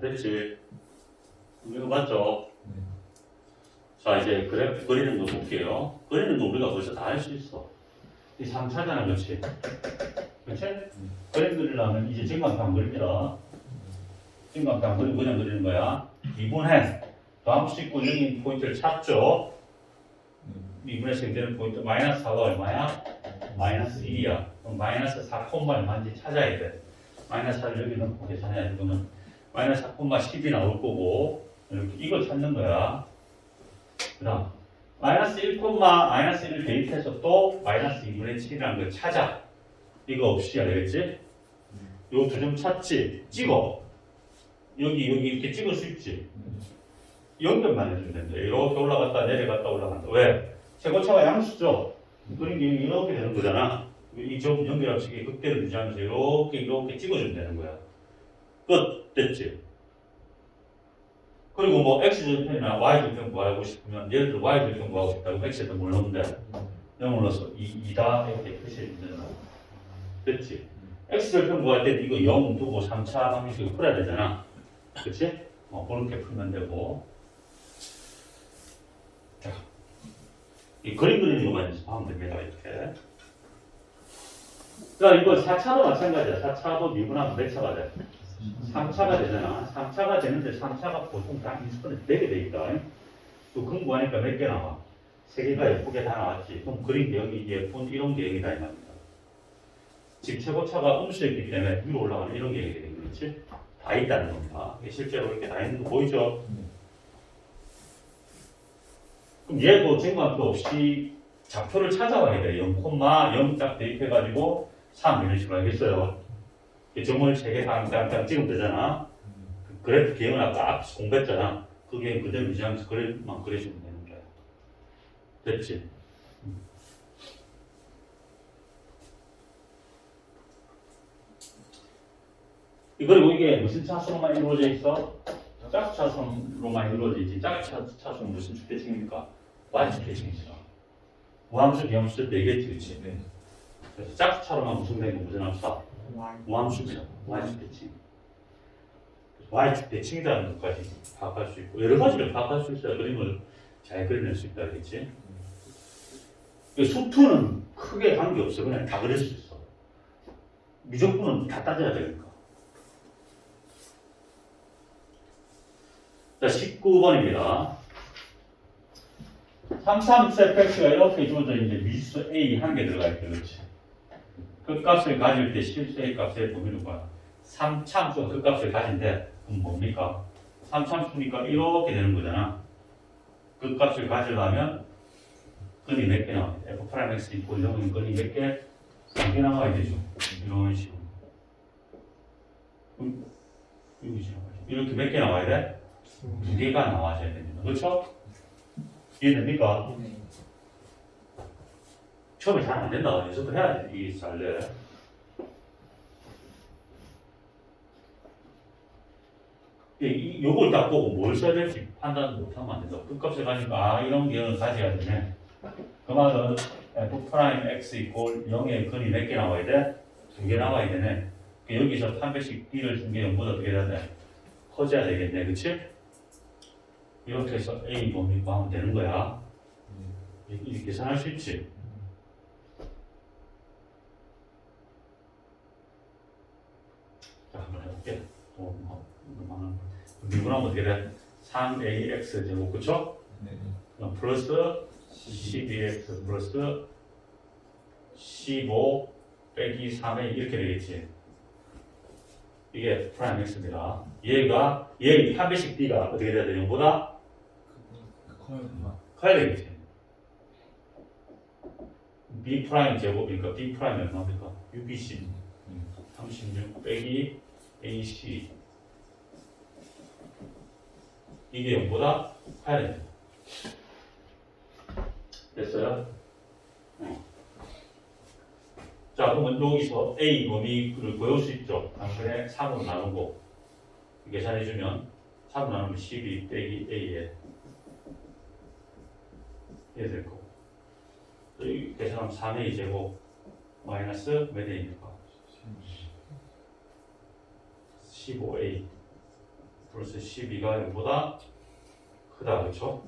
됐지? 이거 맞죠? 자 이제 그래프 그리는 거 볼게요. 그리는 거 우리가 벌써 다 할 수 있어. 이 3차잖아, 그렇지? 그렇지? 그래프 그리려면 이제 정각형 그립니다. 정각형 그리고 그냥 그리는 거야. 2분의 다함수 있고 여기 포인트를 찾죠. 2분의 생되는 포인트 마이너스 4가 얼마야? 마이너스 1이야. 그럼 마이너스 4 얼마인지 찾아야 돼. 마이너스 4를 여기 넣고 계산해야 돼. 그러면 마이너스 4,10이 나올 거고 이렇게 이걸 찾는 거야. 그 다음 마이너스 1,-1을 대입해서 또 마이너스 2분의 7이라는 걸 찾아. 이거 없이 해야 되겠지? 요 두 점 찾지? 찍어. 여기 이렇게 찍을 수 있지? 연결만 해주면 된다. 이렇게 올라갔다 내려갔다 올라간다. 왜? 최고차가 양수죠? 그런 게 이렇게 되는 거잖아. 이 점 연결합식의 극대를 유지하면서 이렇게 찍어주면 되는 거야. 끝! 됐지? 그리고 뭐 x절편이나 y절편 구하고 싶으면 예를 들어 y절편 구하고 싶다고 x절편 뭘 넣으면 돼? 0을 넣어서 2다 이렇게 표시해주면 됐지? x절편 구할 때 이거 0 두고 3차 방식으로 풀어야 되잖아. 그치? 그렇게 풀면 되고 자, 이 그림 그리는 것만 연습하면 됩니다. 이렇게 자 이거 4차도 마찬가지야. 4차도 미분하면 몇 차가 돼? 3차가 되잖아. 3차가 되는데 3차가 보통 다 인수분해 4개 되니까 또 공부하니까 몇 개 나와? 3개가 예쁘게 다 나왔지. 그럼 그린 내용이 예쁜 이런 계획이다 이 말입니다. 집 최고차가 음수였기 때문에 위로 올라가는 이런 계획이 되는 거지. 다 있다는 겁니다. 실제로 이렇게 다 있는 거 보이죠? 그럼 얘도 정관도 없이 좌표를 찾아와야 돼. 0,0 딱 대입해가지고 3 이런 식으로 하겠어요. 점을 3개 땅땅땅 찍으면 되잖아. 그래프 기억은 아까 앞에서 공부했잖아. 그게 그대로 유지하면서 그래프만 그려주면 되는 거야. 됐지? 그리고 이게 무슨 차수로만 이루어져 있어? 짝수 차수로만 이루어져 있지. 짝수 차수는 무슨 축대칭입니까? Y축 대칭이죠. 무함수, 비함수 때 얘기했지, 그치? 네. 그래서 짝수 차로만 구성된 게 무슨 함수다? 무함수죠. Y축 대칭. Y축 대칭이라는 것까지 파악할 수 있고, 여러 가지를 파악할 수 있어야 그림을 잘 그려낼 수 있다, 그랬지? 수투는 크게 관계없어. 그냥 다 그릴 수 있어. 미적분은 다 따져야 되니까. 자, 19번입니다. 3차함수 fx가 이렇게 주어져 있는데 미수 a 한 개 들어가 있죠, 그렇지? 끝값을 가질 때 실수 a 값의 범위는 뭐야? 3차함수가 끝값을 가진대. 그럼 뭡니까? 3차함수니까 이렇게 되는 거잖아. 끝값을 가지려면 끈이 몇 개 나와야 돼? f'(x) 이꼴 0인 끈이 몇 개? 3개 나와야 되죠. 이런 식으로. 이렇게 몇 개 나와야 돼? 2개가 나와줘야 됩니다. 그렇죠? 이해됩니까? 처음에 잘 안 된다. 연습을 해야 돼. 이게 잘 돼. 요걸 딱 보고 뭘 써야 될지 판단 못하면 안 된다. 끝값을 가니까 이런 기능을 가져야 되네. 그 말은 f'(x) 이꼴 0의 근이 몇 개 나와야 돼? 2개 나와야 되네. 여기서 한 배씩 b를 준 게 0보다 어떻게 돼야 돼? 커져야 되겠네. 그치? 이렇게 해서 a 범위 구하면 되는 거야. 이렇게 계산할 수 있지? 자, 한번 해볼게. 미분하면 어떻게 돼? 3ax 제곱, 그쵸? 그럼 플러스 12x 플러스 15 빼기 3a 이렇게 되겠지. 이게 프라임 x입니다. 얘 한 배씩 b가 어떻게 돼야 돼? 0보다 커야 되겠지. b 프라임 제곱이니까 b 프라임이 얼마입니까? 6bc 36 빼기 ac 이게 0보다 커야 됩니다. 됐어요? 자, 그러면 여기서 A 범위를 보여줄 수 있죠. 당근에 3으로 나누고 계산해주면 3으로 나누면 12 빼기 A에 해야 될 거고 여기 계산하면 3A 제곱 마이너스 몇 A입니까? 15A 플러스 12가 0보다 크다, 그렇죠?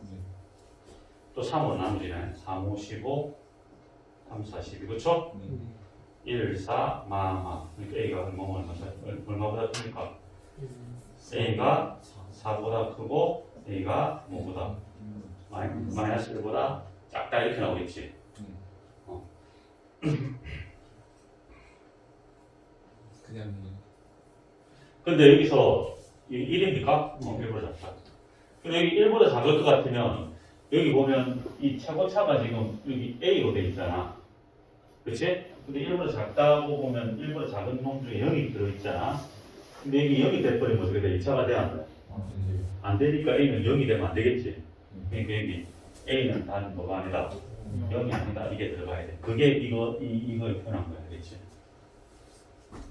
또 3으로 나누지네. 3, 5, 15 3, 4, 12, 그렇죠? 1, 4, 마마. 그러니까 A가 얼마보다 크니까? A가 4보다 크고 A가 뭐보다? 마이너스 1보다 작다 이렇게 나오겠지. 그냥 근데 여기서 1입니까? 1보다 작다. 근데 여기 1보다 작을 것 같으면 여기 보면 이 최고차가 지금 여기 A로 돼 있잖아. 그치? 근데 1보다 작다고 보면 1보다 작은 놈 중에 0이 들어있잖아. 근데 여기 0이 돼버리면 어떻게 돼? 2차가 돼야 안 돼? 안 되니까 A는 0이 되면 안 되겠지. 그러니까 여기 A는 단 뭐가 아니다. 0이 아니다. 이게 들어가야 돼. 그게 이거에 표현한 거야. 그렇지?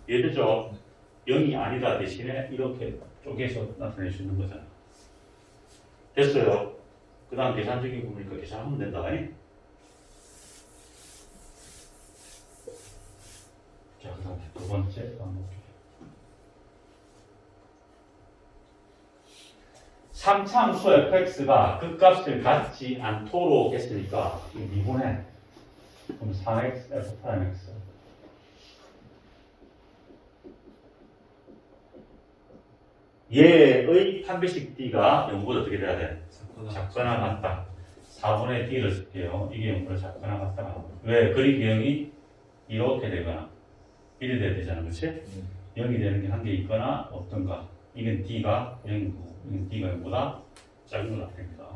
이해되죠? 0이 아니다 대신에 이렇게 쪼개서 나타낼 수 있는 거잖아. 됐어요? 그 다음 계산적인 부분이니까 계산하면 된다. 자, 그 다음 두 번째 한번 볼게요. 3차함수 fx가 끝값을 갖지 않도록 했으니까 미분해. 그럼 4x f'(x) 얘의 한 배씩 d가 0보다 어떻게 돼야 돼? 작거나 같다. 4분의 d를 쓸게요. 이게 0보다 작거나 같다. 왜? 그림 유형이 이렇게 되거나 이래 돼야 되잖아. 그렇지? 0이 되는 게 한 개 있거나 없던가. 이건 d가 0이고 이건 d가 0보다 작은 걸 나타냅니다.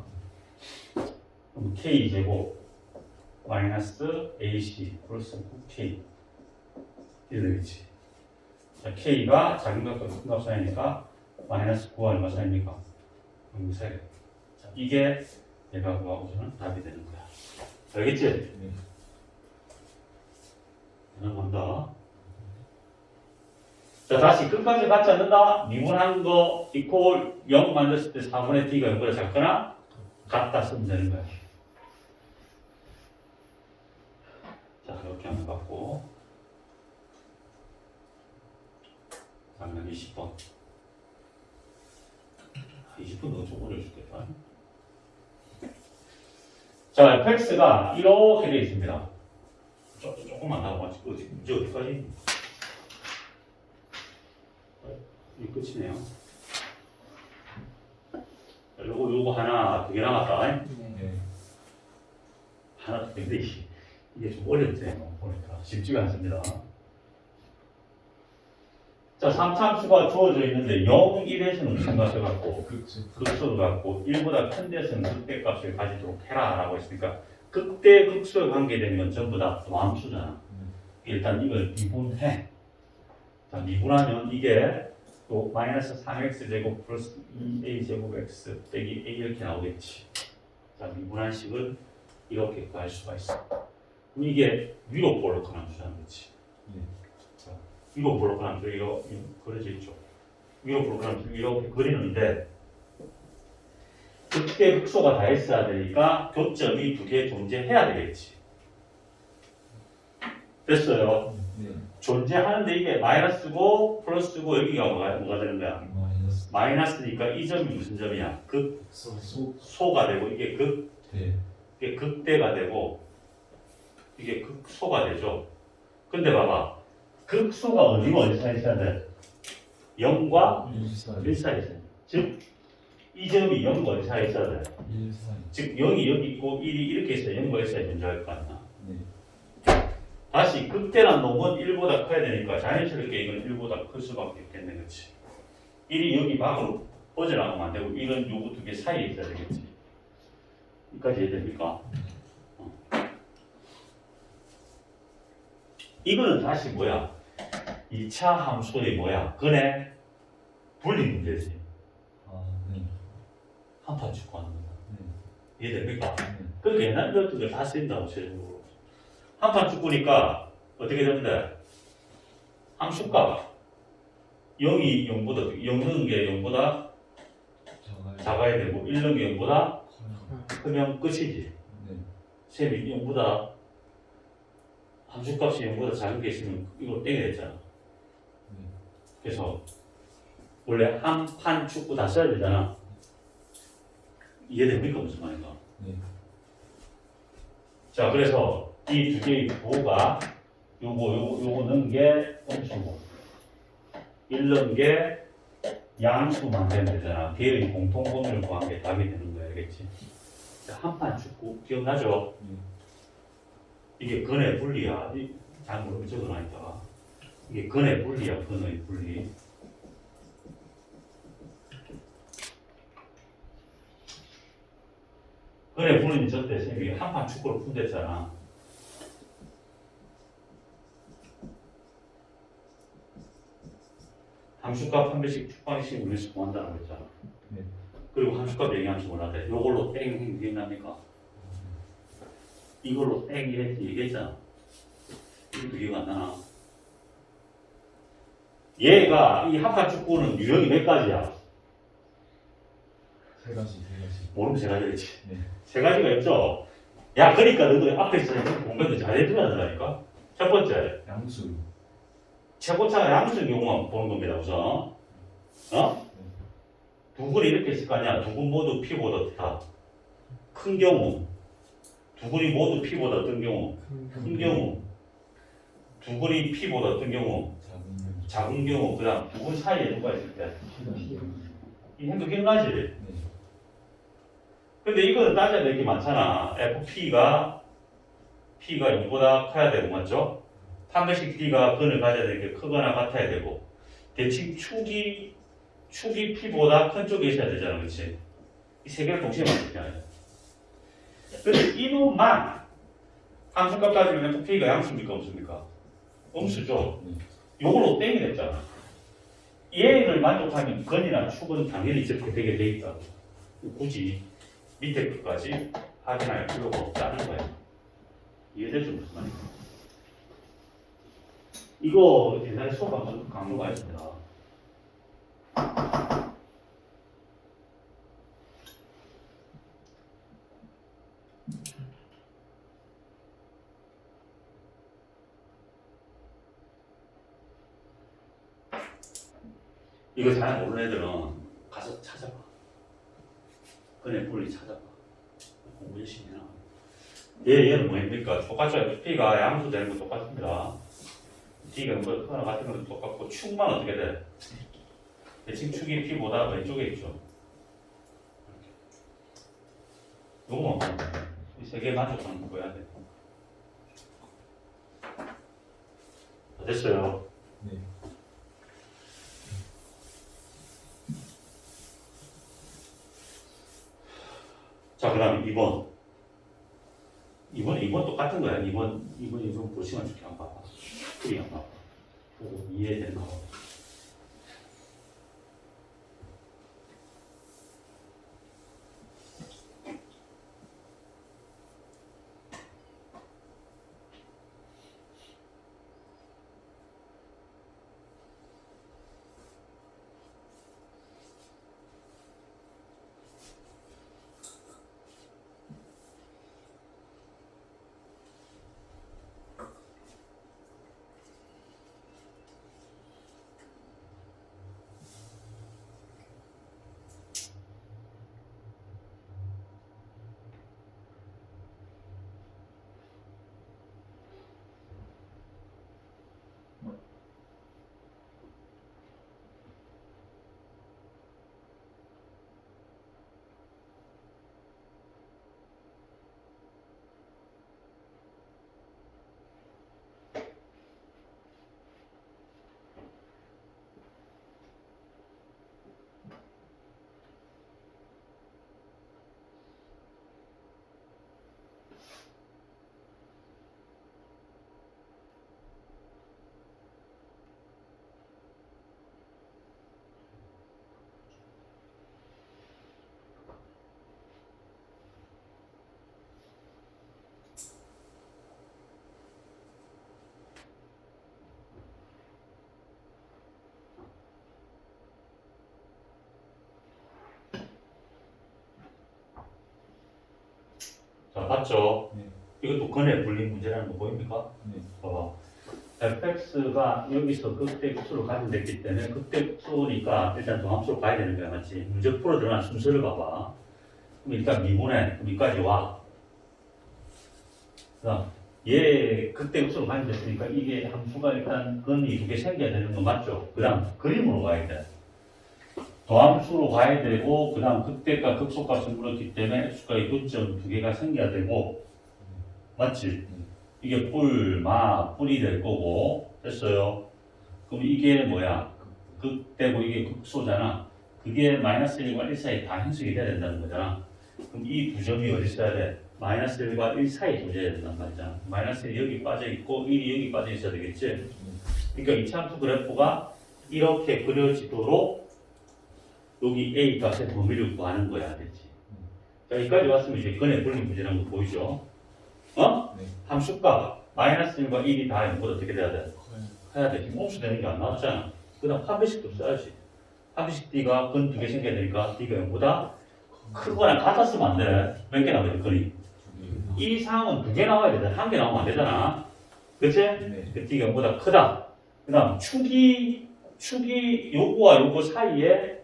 그럼 k제곱 마이너스 ac 플러스 9k 이래 되겠지. 자, k가 작은 값과 큰 값 사이니까 마이너스 9와 얼마 사이입니까? 0 사이. 자, 이게 내가 구하고 저는 답이 되는 거야. 알겠지? 네. 가능한다. 자, 다시 끝까지 같지 않는다? 미분한 거 이퀄 0 만들었을 때 4분의 t가 0보다 작거나 같다 쓰면 되는 거야. 자, 이렇게 한번 갖고 장면 20번. 20분도 좀 어려울 수 있겠다. 자, fx가 이렇게 되어 있습니다. 조금만 나와. 이제 어디까지? 이 끝이네요. 요거 하나, 두 개 남았다. 네. 하나, 두 개. 근데 이게 좀 어렵네요. 보니까. 쉽지가 않습니다. 자, 3참수가 주어져 있는데 0, 1에서는 무슨 값을 갖고 극소를 갖고 1보다 큰 데서는 극대값을 가지도록 해라 라고 했으니까 극대, 극소에 관계된 건 전부 다 도함수잖아. 일단 이걸 미분해. 자, 미분하면 이게 또 마이너스 3x제곱 플러스 2a제곱 x 빼기 a 이렇게 나오겠지. 자, 미분한 식을 이렇게 구할 수가 있어. 그럼 이게 위로 볼록한 함수라는 거지. 자, 위로 볼록한 함수 이렇게 그려져 있죠. 위로 볼록한 함수 이렇게 그리는데 극대 극소가 다 있어야 되니까 교점이 두 개 존재해야 되겠지. 됐어요. 네. 존재하는데 이게 마이너스고 플러스고 여기가 뭐가 되는 거야? 마이너스 마이너스니까 이 점이 무슨 점이야? 극소가 되고 이게 네. 이게 극대가 되고 이게 극소가 되죠. 근데 봐봐. 극소가 어디가 어디 사이에 있어야 돼? 0과 1 사이에 있어야 돼. 즉, 이 점이 0과 어디 사이에 있어야 돼? 1 사이. 즉, 0이 여기 있고 1이 이렇게 있어야 0과 1 사이에 존재할 거 아니야. 네. 다시 극대란 놈은 1보다 커야 되니까 자연스럽게 이건 1보다 클 수밖에 없겠네. 그렇지? 1이 여기 밖으로 퍼져나가면 안 되고 1은 요거 두 개 사이에 있어야 되겠지. 여기까지 이해됩니까? 이거는 다시 뭐야? 2차 함수의 뭐야? 근의 분리 문제지. 아, 네. 한판 축구하는 거다. 네. 이해됩니까? 네. 그러니까 옛날 것들 다 쓰인다고 최종적으로. 한판 축구니까 어떻게 되는데? 함수값 0이 0보다 0 넣은 게 0보다 작아야 되고 1 넣은 게 0보다 크면 끝이지. 네. 셈이 0보다 함수값이 0보다 작은 게 있으면 이거 땡이 됐잖아. 네. 그래서 원래 한 판 축구 다 써야 되잖아. 이해됩니까? 무슨 말인가? 네. 자, 그래서 이 두 개의 부호가 요거 넣은 게 음수고 1 넣은 게 양수만 되면 되잖아. 걔의 공통범위를 구한 게 답이 되는 거야. 알겠지? 한판 축구 기억나죠? 이게 근의 분리야. 잘 모르면 적어놔있다가 이게 근의 분리야. 근의 분리. 근의 분리는 저때 쌤이 한판 축구를 푼댔잖아. 함수값 한 배씩 축방식 우리에서 구한다고 했잖아. 네. 그리고 함수값 얘기하면서 뭐라 그래? 요걸로 땡 기억납니까? 이걸로 땡 이랬지 얘기했잖아. 이것도 기억 안 나나? 얘가 이 합한 축구는 유형이 몇 가지야? 세 가지. 모르면 세 가지겠지. 네. 세 가지가 있죠. 야, 그러니까 너도 앞에 있어서 공부도 잘해줘야 된다니까. 첫 번째, 양수. 최고차가 양수인 경우만 보는 겁니다. 우선, 두 근이 이렇게 있을 거 아니야. 두 근 모두 P보다 다 큰 경우, 두 근이 모두 P보다 어떤 경우, 큰 경우, 두 근이 P보다 어떤 경우, 작은 경우, 그다음 두 근 사이에 누가 있을 때, 이 행동 기억나지? 네. 근데 이거는 따져야 될 게 많잖아. FP가 0보다 커야 되고, 맞죠? 판별식 D가 근을 가져야 되는 게 크거나 같아야 되고, 대칭 축이 P보다 큰 쪽에 있어야 되잖아, 그렇지? 이 세 개를 동시에 만들잖아요. 근데 이놈만 함수값 따지면 FP가 양수입니까, 없습니까? 음수죠. 요걸로 땡이 됐잖아. 얘를 만족하면 근이나 축은 당연히 이렇게 되게 돼 있다고. 굳이 밑에 끝까지 확인할 필요가 없다는 거예요. 이해되죠? 무슨 말인가? 이거 옛날에 수업 강조가 있습니다. 이거 잘 모르는 애들은 가서 찾아봐. 그네 분리 찾아봐. 공부 열심히 해라. 얘는 뭐입니까? 똑같죠? P가 양수 되는 거 똑같습니다. D가 뭐 하나 같은 것도 똑같고 축만 어떻게 돼? 대칭 축이 P보다 왼쪽에 있죠. 요거 이 세 개 만족하는 거야 돼. 됐어요. 네. 자, 그 다음에 2번. 2번 똑같은 거야. 2번 보시면 좋게 한번 봐봐. 풀이 한번 봐봐. 보고 이해되는 거. 자, 봤죠? 네. 이것도 근의 분리 문제라는 거 보입니까? 네. 봐봐. fx가 여기서 극대 극수로 가진됐기 때문에 극대 극수니까 일단 도함수로 가야 되는 거야, 맞지? 문제 풀어 들어간 순서를 봐봐. 그럼 일단 미분해. 그럼 여기까지 와. 그 다음, 얘 극대 극수로 가진됐으니까 이게 함수가 일단 근이 두 개 생겨야 되는 거 맞죠? 그 다음, 그림으로 가야 돼. 도함수로 가야 되고, 그 다음 극대값, 극소값을 물었기 때문에 x가의 교점 두 개가 생겨야 되고, 맞지? 이게 뿔이 될 거고, 됐어요? 그럼 이게 뭐야? 극대고 이게 극소잖아. 그게 마이너스 1과 1 사이 다 행식이 돼야 된다는 거잖아. 그럼 이 두 점이 어디 있어야 돼? 마이너스 1과 1 사이에 존재해야 된단 말이잖아. 마이너스 1이 여기 빠져 있고, 1이 여기 빠져 있어야 되겠지? 그러니까 이차함수 그래프가 이렇게 그려지도록 여기 A 값의 범위를 구하는 거야, 됐지? 자, 여기까지 왔으면 이제 근의 분리 문제라는 거 보이죠? 어? 네. 함수값 마이너스 1과 1이 다 0보다 어떻게 돼야 돼? 커요. 해야 돼. 지금 옴수 되는 게 안 나왔잖아. 그 다음 합의식도 써야지. 합의식 D가 근 두 개 생겨야 되니까 D가 0보다 크거나 같았으면 안 돼. 몇 개 나와야 돼, 근이? 이 상황은 두 개 나와야 되잖아. 한 개 나오면 안 되잖아. 그치? 네. 그 D가 0보다 크다. 그 다음 축이 요거와 요거 사이에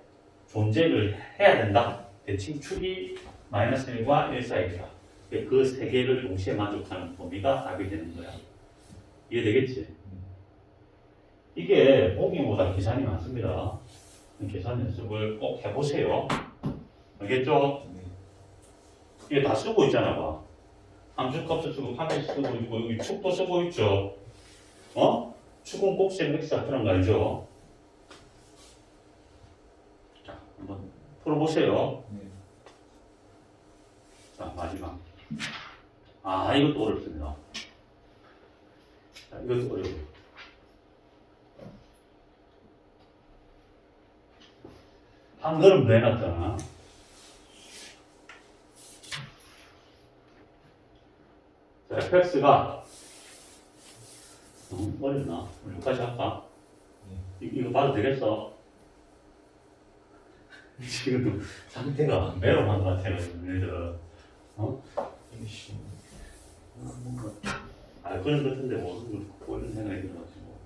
존재를 해야 된다. 대칭 축이 마이너스 1과 1 사이다. 그 세 개를 동시에 만족하는 범위가 답이 되는 거야. 이해되겠지? 이게 보기보다 계산이 많습니다. 계산 연습을 꼭 해보세요. 알겠죠? 네. 이게 다 쓰고 있잖아, 봐. 함수값도 쓰고, 판을 쓰고 있고, 여기 축도 쓰고 있죠. 어? 축은 꼭 셀렉스 앞이란 거 알죠? 자, 한번 풀어보세요. 네. 자, 마지막. 아, 이것도 어렵습니다. 자, 이것도 어려워요. 한 걸음 더 해놨잖아. 자, fx가 어렵나? 우리 여기까지 할까? 이거 봐도 되겠어? 지금 상태가 메롱한 것 같아요, 얘들. 아, 그런 것 같은데, 뭐, 그런 생각이 들어가지고.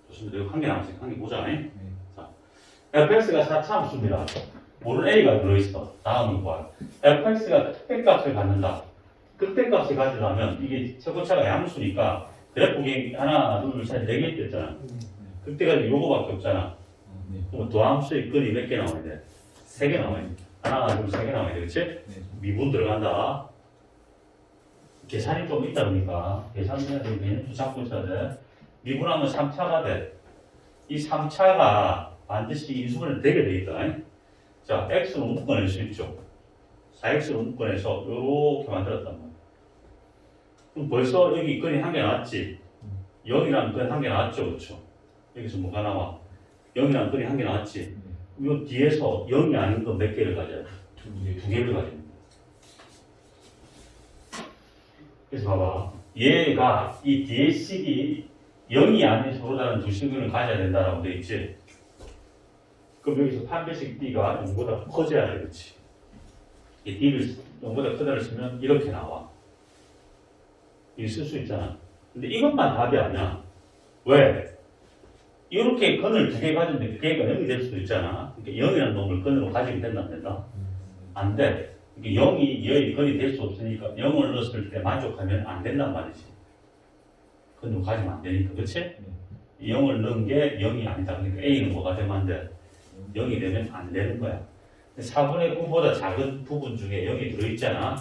좋습니다. 이거 한 개 남았으니까 한 개 보자. 자, fx가 4차 함수입니다. 모른 a가 들어있어. 다음은 뭐야? fx가 극대값을 갖는다. 극대값을 가지려면 이게 최고차가 양수니까 그래프기 하나, 둘, 셋, 네 개 있잖아. 극대가 요거밖에 없잖아. 그럼 도함수의 끈이 몇 개 나와야 돼? 3개 나와야 돼. 하나, 둘, 3개 나와야 돼. 그치? 미분 들어간다. 계산이 좀 있다 보니까 계산해야 돼. 개념도 잡고 있어야 돼. 미분하면 3차가 돼. 이 3차가 반드시 인수분해 되게 돼 있다. 자, x로 묶어낼 수 있죠. 4x로 묶어내서 이렇게 만들었단 말이야. 그럼 벌써 여기 끈이 한 개 나왔지. 0이라는 끈 한 개 나왔죠. 그렇죠? 여기서 뭐가 나와? 0이라는 끈이 한 개 나왔지. 요 뒤에서 0이 아닌 거 몇 개를 가져야 돼? 두 개를 가져야 돼. 그래서 봐봐. 얘가 이 뒤에 식이 0이 아닌 서로 다른 두 식을 가져야 된다라고 돼 있지. 그럼 여기서 판별식 D가 0보다 커져야 되겠지. 이 D를 0보다 크다를 쓰면 이렇게 나와. 이거 쓸 수 있잖아. 근데 이것만 답이 아니야. 왜? 이렇게 근을 두 개 가졌는데 그 개가 0이 될 수도 있잖아. 그러니까 0이라는 놈을 근으로 가지게 된다, 안 된다? 안 돼. 그러니까 0이 얘의 근이 될 수 없으니까 0을 넣었을 때 만족하면 안 된단 말이지. 근으로 가지면 안 되니까. 그치? 0을 넣은 게 0이 아니다. 그러니까 A는 뭐가 되면 안 돼? 0이 되면 안 되는 거야. 4분의 9보다 작은 부분 중에 0이 들어있잖아.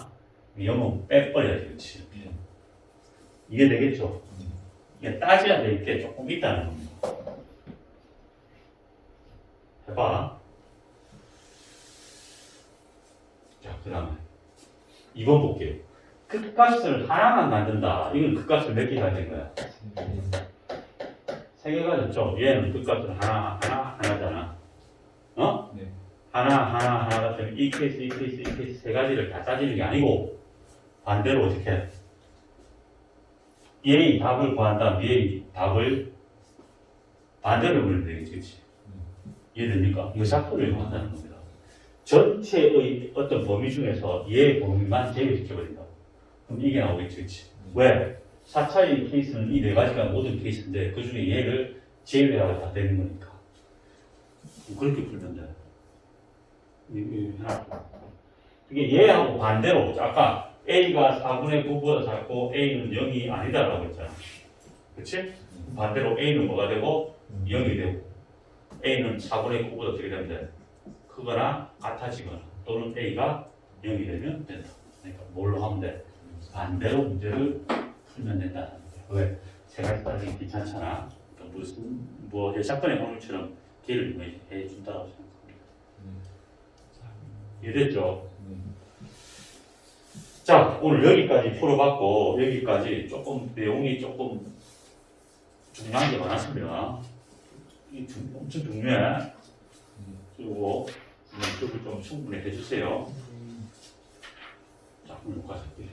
0은 빼버려야지. 그치? 이해되겠죠? 이게 따져야 될 게 조금 있다는 겁니다. 해봐. 자, 그 다음에 2번 볼게요. 극값을 하나만 만든다. 이건 극값을 몇 개 가진 거야? 3개 가졌죠? 얘는 극값을 하나잖아. 어? 네. 하나 같으면 이 케이스 세 가지를 다 따지는 게 아니고 반대로 어떻게 해? 얘의 답을 구한다. 얘의 답을 반대로 보면 되겠지. 그치? 이해됩니까? 이거 사건을 이용한다는 겁니다. 전체의 어떤 범위 중에서 얘의 범위만 제외시켜버린다. 그럼 이게 나오겠지. 그치? 왜? 4차의 케이스는 이 네 가지가 모든 케이스인데 그 중에 얘를 제외하고 다 되는 거니까. 그렇게 풀면 돼. 이게 얘하고 반대로 아까 A가 4분의 9보다 작고 A는 0이 아니다라고 했잖아. 그치? 반대로 A는 뭐가 되고 0이 되고 A는 4분의 9보다 어떻게 되면 돼? 크거나 같아지거나 또는 A가 0이 되면 된다. 그러니까 뭘로 하면 돼? 반대로 문제를 풀면 된다는 거야. 왜? 세 가지 따지기 귀찮잖아. 그러니까 무슨 사건의 확률처럼 기회를 해준다고 생각합니다. 이해됐죠? 자, 오늘 여기까지 풀어봤고 여기까지 조금 내용이 조금 중요한 게 많았습니다. 이 엄청 중요해. 그리고 이쪽을 좀 충분히 해주세요. 자, 오늘 여기까지 할게요.